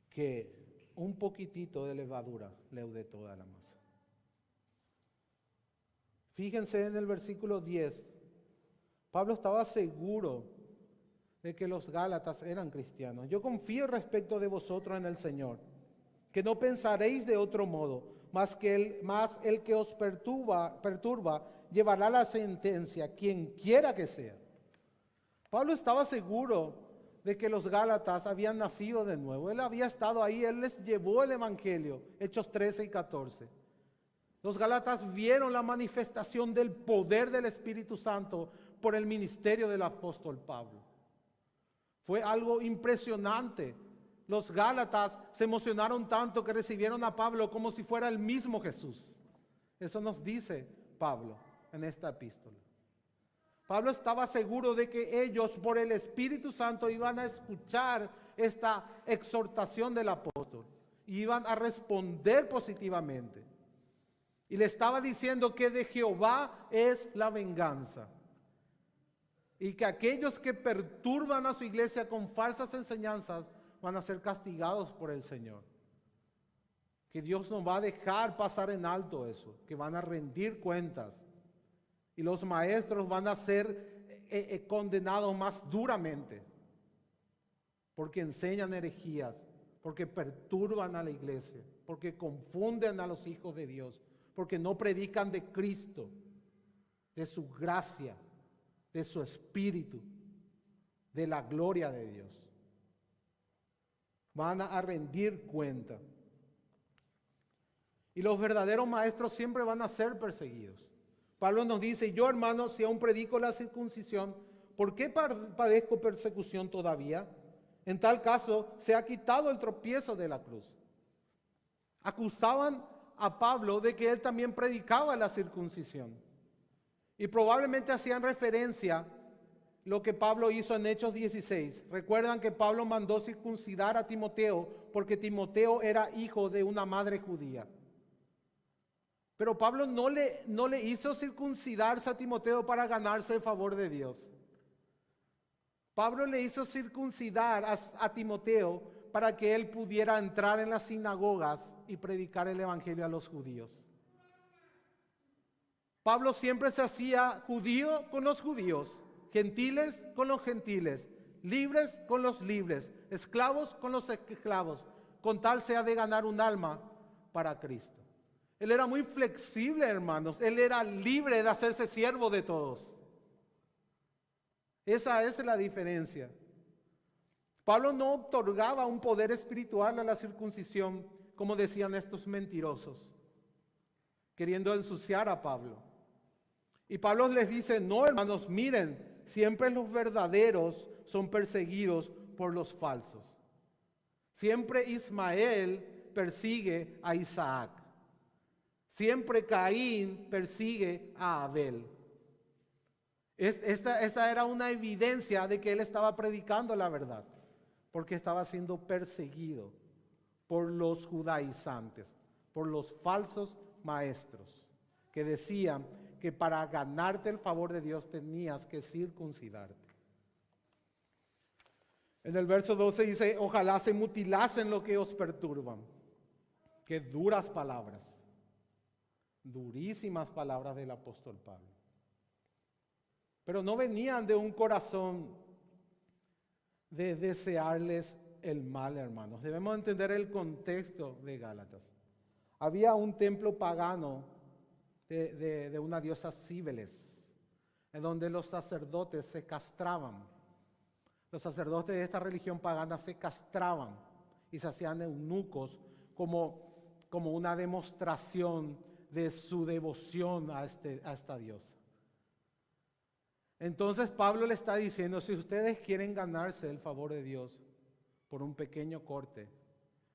que un poquitito de levadura leude toda la masa. Fíjense en el versículo 10. Pablo estaba seguro de que los Gálatas eran cristianos. Yo confío respecto de vosotros en el Señor, que no pensaréis de otro modo, más el que os perturba llevará la sentencia, quien quiera que sea. Pablo estaba seguro de que los Gálatas habían nacido de nuevo. Él había estado ahí, él les llevó el evangelio, Hechos 13 y 14. Los Gálatas vieron la manifestación del poder del Espíritu Santo por el ministerio del apóstol Pablo. Fue algo impresionante. Los Gálatas se emocionaron tanto que recibieron a Pablo como si fuera el mismo Jesús. Eso nos dice Pablo en esta epístola. Pablo estaba seguro de que ellos por el Espíritu Santo iban a escuchar esta exhortación del apóstol y iban a responder positivamente. Y le estaba diciendo que de Jehová es la venganza. Y que aquellos que perturban a su iglesia con falsas enseñanzas van a ser castigados por el Señor. Que Dios no va a dejar pasar en alto eso, que van a rendir cuentas. Y los maestros van a ser condenados más duramente, porque enseñan herejías, porque perturban a la iglesia, porque confunden a los hijos de Dios, porque no predican de Cristo, de su gracia, de su espíritu, de la gloria de Dios. Van a rendir cuenta. Y los verdaderos maestros siempre van a ser perseguidos. Pablo nos dice, yo hermano, si aún predico la circuncisión, ¿por qué padezco persecución todavía? En tal caso, se ha quitado el tropiezo de la cruz. Acusaban a Pablo de que él también predicaba la circuncisión. Y probablemente hacían referencia lo que Pablo hizo en Hechos 16. Recuerdan que Pablo mandó circuncidar a Timoteo porque Timoteo era hijo de una madre judía. Pero Pablo no le hizo circuncidarse a Timoteo para ganarse el favor de Dios. Pablo le hizo circuncidar a Timoteo para que él pudiera entrar en las sinagogas y predicar el evangelio a los judíos. Pablo siempre se hacía judío con los judíos, gentiles con los gentiles, libres con los libres, esclavos con los esclavos, con tal sea de ganar un alma para Cristo. Él era muy flexible, hermanos. Él era libre de hacerse siervo de todos. Esa es la diferencia. Pablo no otorgaba un poder espiritual a la circuncisión, como decían estos mentirosos, queriendo ensuciar a Pablo. Y Pablo les dice, no, hermanos, miren, siempre los verdaderos son perseguidos por los falsos. Siempre Ismael persigue a Isaac. Siempre Caín persigue a Abel. Esta era una evidencia de que él estaba predicando la verdad, porque estaba siendo perseguido por los judaizantes, por los falsos maestros, que decían que para ganarte el favor de Dios tenías que circuncidarte. En el verso 12 dice, ojalá se mutilasen lo que os perturban. Qué duras palabras. Durísimas palabras del apóstol Pablo. Pero no venían de un corazón de desearles el mal, hermanos. Debemos entender el contexto de Gálatas. Había un templo pagano de una diosa Cíbeles, en donde los sacerdotes se castraban. Los sacerdotes de esta religión pagana se castraban y se hacían eunucos como una demostración de su devoción a esta diosa. Entonces Pablo le está diciendo, si ustedes quieren ganarse el favor de Dios por un pequeño corte,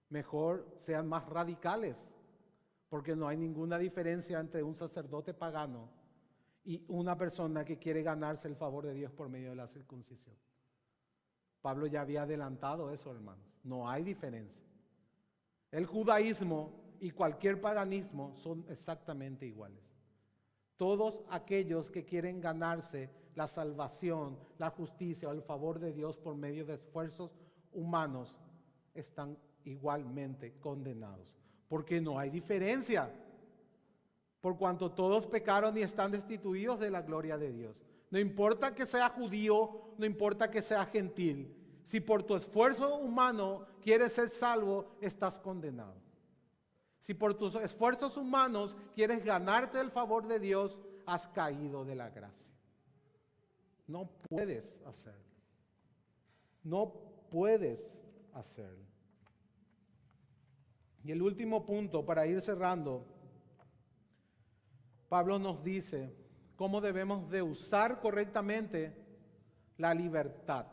mejor sean más radicales, porque no hay ninguna diferencia entre un sacerdote pagano y una persona que quiere ganarse el favor de Dios por medio de la circuncisión. Pablo ya había adelantado eso, hermanos. No hay diferencia. El judaísmo y cualquier paganismo son exactamente iguales. Todos aquellos que quieren ganarse la salvación, la justicia o el favor de Dios por medio de esfuerzos humanos están igualmente condenados. Porque no hay diferencia. Por cuanto todos pecaron y están destituidos de la gloria de Dios. No importa que sea judío, no importa que sea gentil. Si por tu esfuerzo humano quieres ser salvo, estás condenado. Si por tus esfuerzos humanos quieres ganarte el favor de Dios, has caído de la gracia. No puedes hacerlo. No puedes hacerlo. Y el último punto, para ir cerrando, Pablo nos dice cómo debemos de usar correctamente la libertad.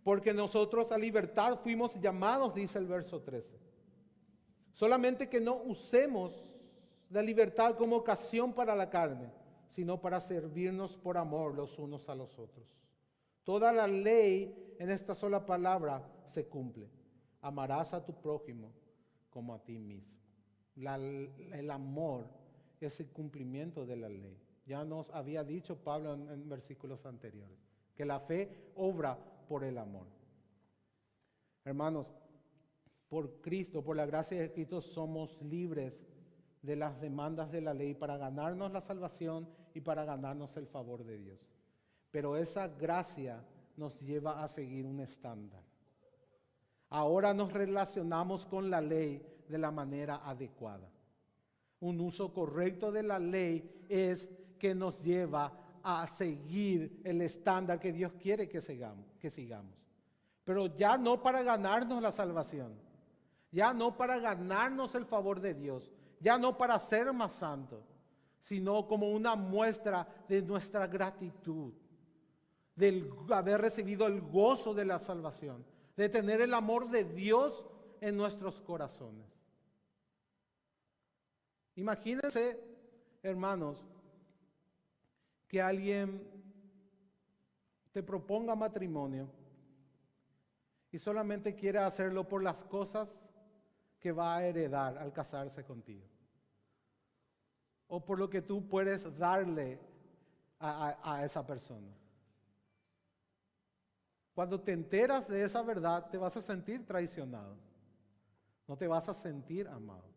Porque nosotros a libertad fuimos llamados, dice el verso 13. Solamente que no usemos la libertad como ocasión para la carne, sino para servirnos por amor los unos a los otros. Toda la ley en esta sola palabra se cumple. Amarás a tu prójimo como a ti mismo. El amor es el cumplimiento de la ley. Ya nos había dicho Pablo en versículos anteriores, que la fe obra por el amor. Hermanos, por Cristo, por la gracia de Cristo, somos libres de las demandas de la ley para ganarnos la salvación y para ganarnos el favor de Dios. Pero esa gracia nos lleva a seguir un estándar. Ahora nos relacionamos con la ley de la manera adecuada. Un uso correcto de la ley es que nos lleva a seguir el estándar que Dios quiere que sigamos. Pero ya no para ganarnos la salvación, ya no para ganarnos el favor de Dios, ya no para ser más santos, sino como una muestra de nuestra gratitud, del haber recibido el gozo de la salvación, de tener el amor de Dios en nuestros corazones. Imagínense, hermanos, que alguien te proponga matrimonio y solamente quiere hacerlo por las cosas que va a heredar al casarse contigo, o por lo que tú puedes darle a esa persona. Cuando te enteras de esa verdad, te vas a sentir traicionado, no te vas a sentir amado.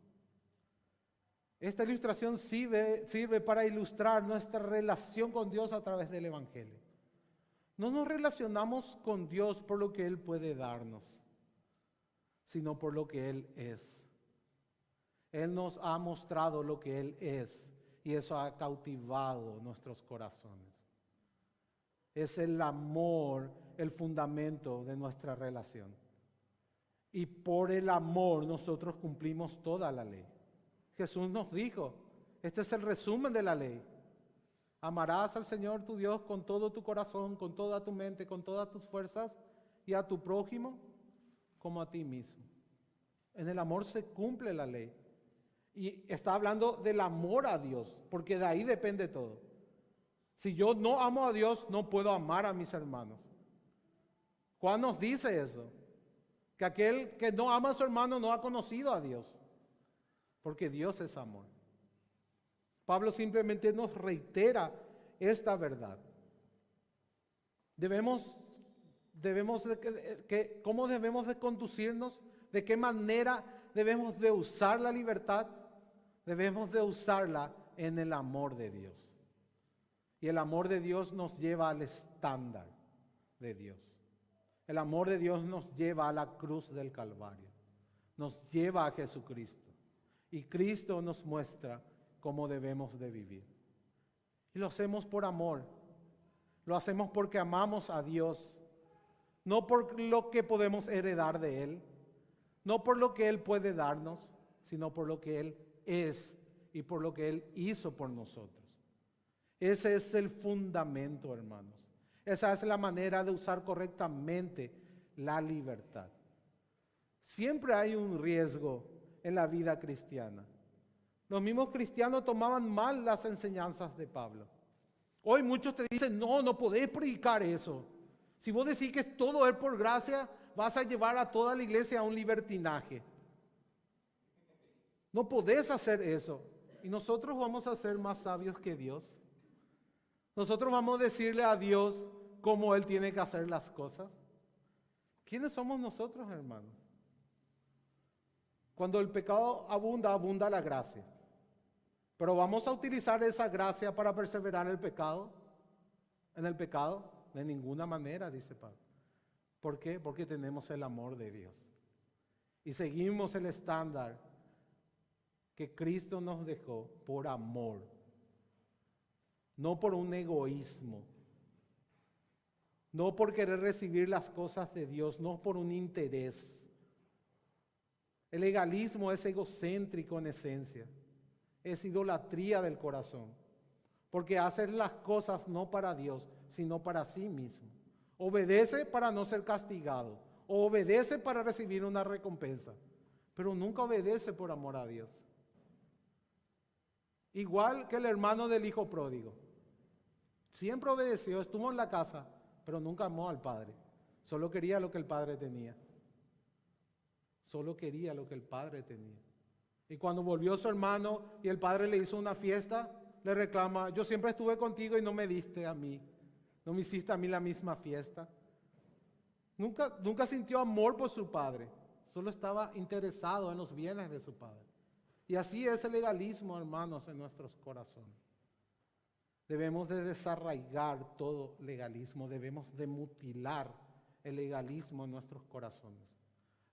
Esta ilustración sirve para ilustrar nuestra relación con Dios a través del Evangelio. No nos relacionamos con Dios por lo que Él puede darnos, sino por lo que Él es. Él nos ha mostrado lo que Él es y eso ha cautivado nuestros corazones. Es el amor el fundamento de nuestra relación. Y por el amor nosotros cumplimos toda la ley. Jesús nos dijo, este es el resumen de la ley. Amarás al Señor tu Dios con todo tu corazón, con toda tu mente, con todas tus fuerzas y a tu prójimo como a ti mismo. En el amor se cumple la ley. Y está hablando del amor a Dios, porque de ahí depende todo. Si yo no amo a Dios, no puedo amar a mis hermanos. Juan nos dice eso, que aquel que no ama a su hermano no ha conocido a Dios, porque Dios es amor. Pablo simplemente nos reitera esta verdad. ¿Cómo debemos de conducirnos? ¿De qué manera debemos de usar la libertad? Debemos de usarla en el amor de Dios. Y el amor de Dios nos lleva al estándar de Dios. El amor de Dios nos lleva a la cruz del Calvario. Nos lleva a Jesucristo. Y Cristo nos muestra cómo debemos de vivir. Y lo hacemos por amor. Lo hacemos porque amamos a Dios. No por lo que podemos heredar de Él. No por lo que Él puede darnos, sino por lo que Él es y por lo que Él hizo por nosotros. Ese es el fundamento, hermanos. Esa es la manera de usar correctamente la libertad. Siempre hay un riesgo en la vida cristiana. Los mismos cristianos tomaban mal las enseñanzas de Pablo. Hoy muchos te dicen, no podés predicar eso. Si vos decís que todo es por gracia, vas a llevar a toda la iglesia a un libertinaje. No podés hacer eso. Y nosotros vamos a ser más sabios que Dios. Nosotros vamos a decirle a Dios cómo Él tiene que hacer las cosas. ¿Quiénes somos nosotros, hermanos? Cuando el pecado abunda, abunda la gracia. Pero vamos a utilizar esa gracia para perseverar en el pecado. En el pecado, de ninguna manera, dice Pablo. ¿Por qué? Porque tenemos el amor de Dios. Y seguimos el estándar que Cristo nos dejó por amor. No por un egoísmo. No por querer recibir las cosas de Dios, no por un interés. El legalismo es egocéntrico en esencia. Es idolatría del corazón. Porque haces las cosas no para Dios, sino para sí mismo. Obedece para no ser castigado. O obedece para recibir una recompensa. Pero nunca obedece por amor a Dios. Igual que el hermano del hijo pródigo. Siempre obedeció, estuvo en la casa, pero nunca amó al padre. Solo quería lo que el padre tenía. Solo quería lo que el padre tenía. Y cuando volvió su hermano y el padre le hizo una fiesta, le reclama: yo siempre estuve contigo y no me diste a mí. No me hiciste a mí la misma fiesta. Nunca sintió amor por su padre. Solo estaba interesado en los bienes de su padre. Y así es el legalismo, hermanos, en nuestros corazones. Debemos de desarraigar todo legalismo. Debemos de mutilar el legalismo en nuestros corazones.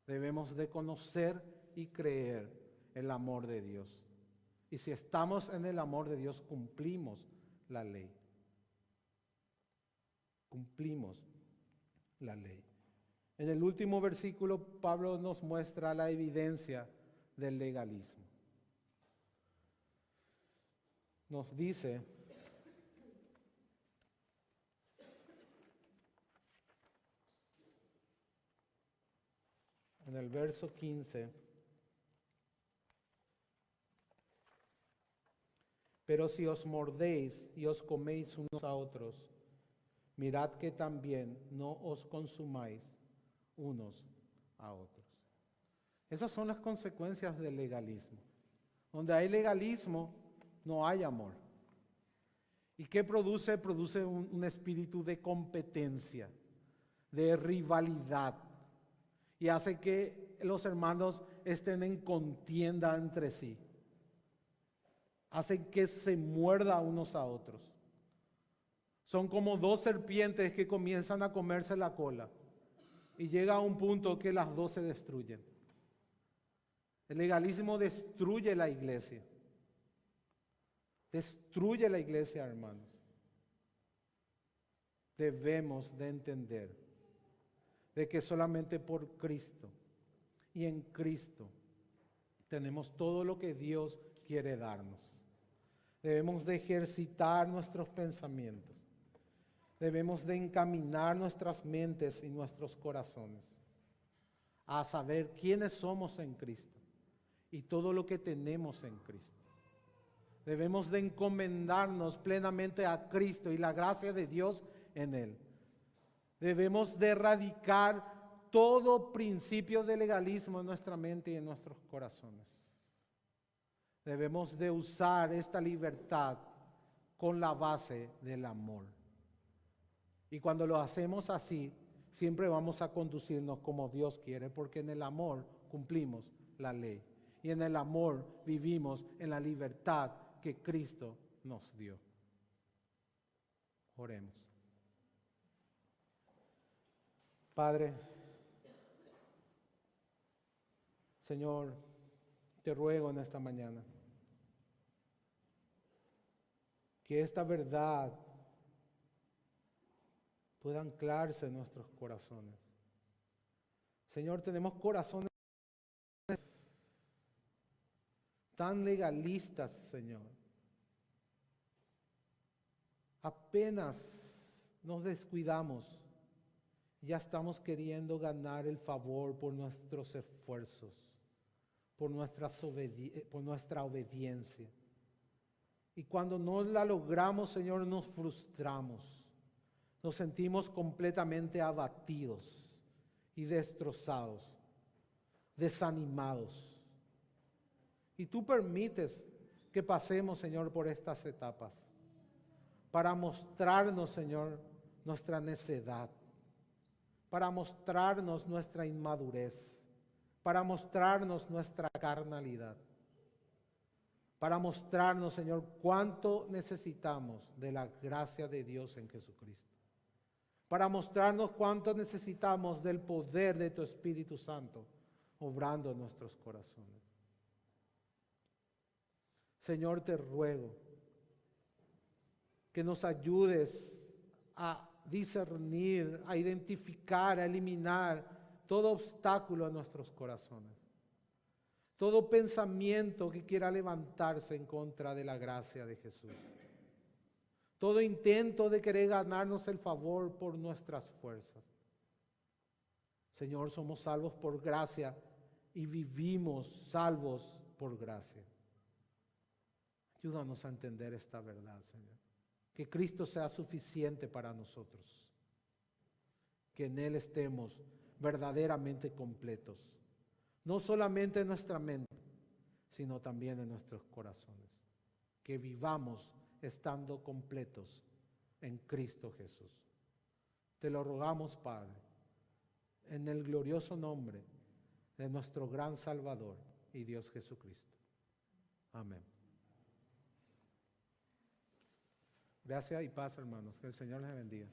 Debemos de conocer y creer el amor de Dios. Y si estamos en el amor de Dios, cumplimos la ley. Cumplimos la ley. En el último versículo, Pablo nos muestra la evidencia del legalismo. Nos dice: en el verso 15, pero si os mordéis y os coméis unos a otros, mirad que también no os consumáis unos a otros. Esas son las consecuencias del legalismo. Donde hay legalismo, no hay amor. ¿Y qué produce? Produce un espíritu de competencia, de rivalidad. Y hace que los hermanos estén en contienda entre sí. Hacen que se muerdan unos a otros. Son como dos serpientes que comienzan a comerse la cola. Y llega a un punto que las dos se destruyen. El legalismo destruye la iglesia. Destruye la iglesia, hermanos. Debemos de entender de que solamente por Cristo y en Cristo tenemos todo lo que Dios quiere darnos. Debemos de ejercitar nuestros pensamientos. Debemos de encaminar nuestras mentes y nuestros corazones a saber quiénes somos en Cristo y todo lo que tenemos en Cristo. Debemos de encomendarnos plenamente a Cristo y la gracia de Dios en Él. Debemos de erradicar todo principio de legalismo en nuestra mente y en nuestros corazones. Debemos de usar esta libertad con la base del amor. Y cuando lo hacemos así, siempre vamos a conducirnos como Dios quiere, porque en el amor cumplimos la ley. Y en el amor vivimos en la libertad que Cristo nos dio. Oremos. Padre, Señor, te ruego en esta mañana que esta verdad pueda anclarse en nuestros corazones. Señor, tenemos corazones tan legalistas, Señor. Apenas nos descuidamos, ya estamos queriendo ganar el favor por nuestros esfuerzos, por nuestra obediencia. Y cuando no la logramos, Señor, nos frustramos. Nos sentimos completamente abatidos y destrozados, desanimados. Y tú permites que pasemos, Señor, por estas etapas para mostrarnos, Señor, nuestra necedad, para mostrarnos nuestra inmadurez, para mostrarnos nuestra carnalidad, para mostrarnos, Señor, cuánto necesitamos de la gracia de Dios en Jesucristo, para mostrarnos cuánto necesitamos del poder de tu Espíritu Santo obrando en nuestros corazones. Señor, te ruego que nos ayudes a discernir, a identificar, a eliminar todo obstáculo en nuestros corazones, todo pensamiento que quiera levantarse en contra de la gracia de Jesús, todo intento de querer ganarnos el favor por nuestras fuerzas. Señor, somos salvos por gracia y vivimos salvos por gracia. Ayúdanos a entender esta verdad, Señor. Que Cristo sea suficiente para nosotros. Que en Él estemos verdaderamente completos. No solamente en nuestra mente, sino también en nuestros corazones. Que vivamos estando completos en Cristo Jesús. Te lo rogamos, Padre, en el glorioso nombre de nuestro gran Salvador y Dios Jesucristo. Amén. Gracias y paz, hermanos. Que el Señor les bendiga.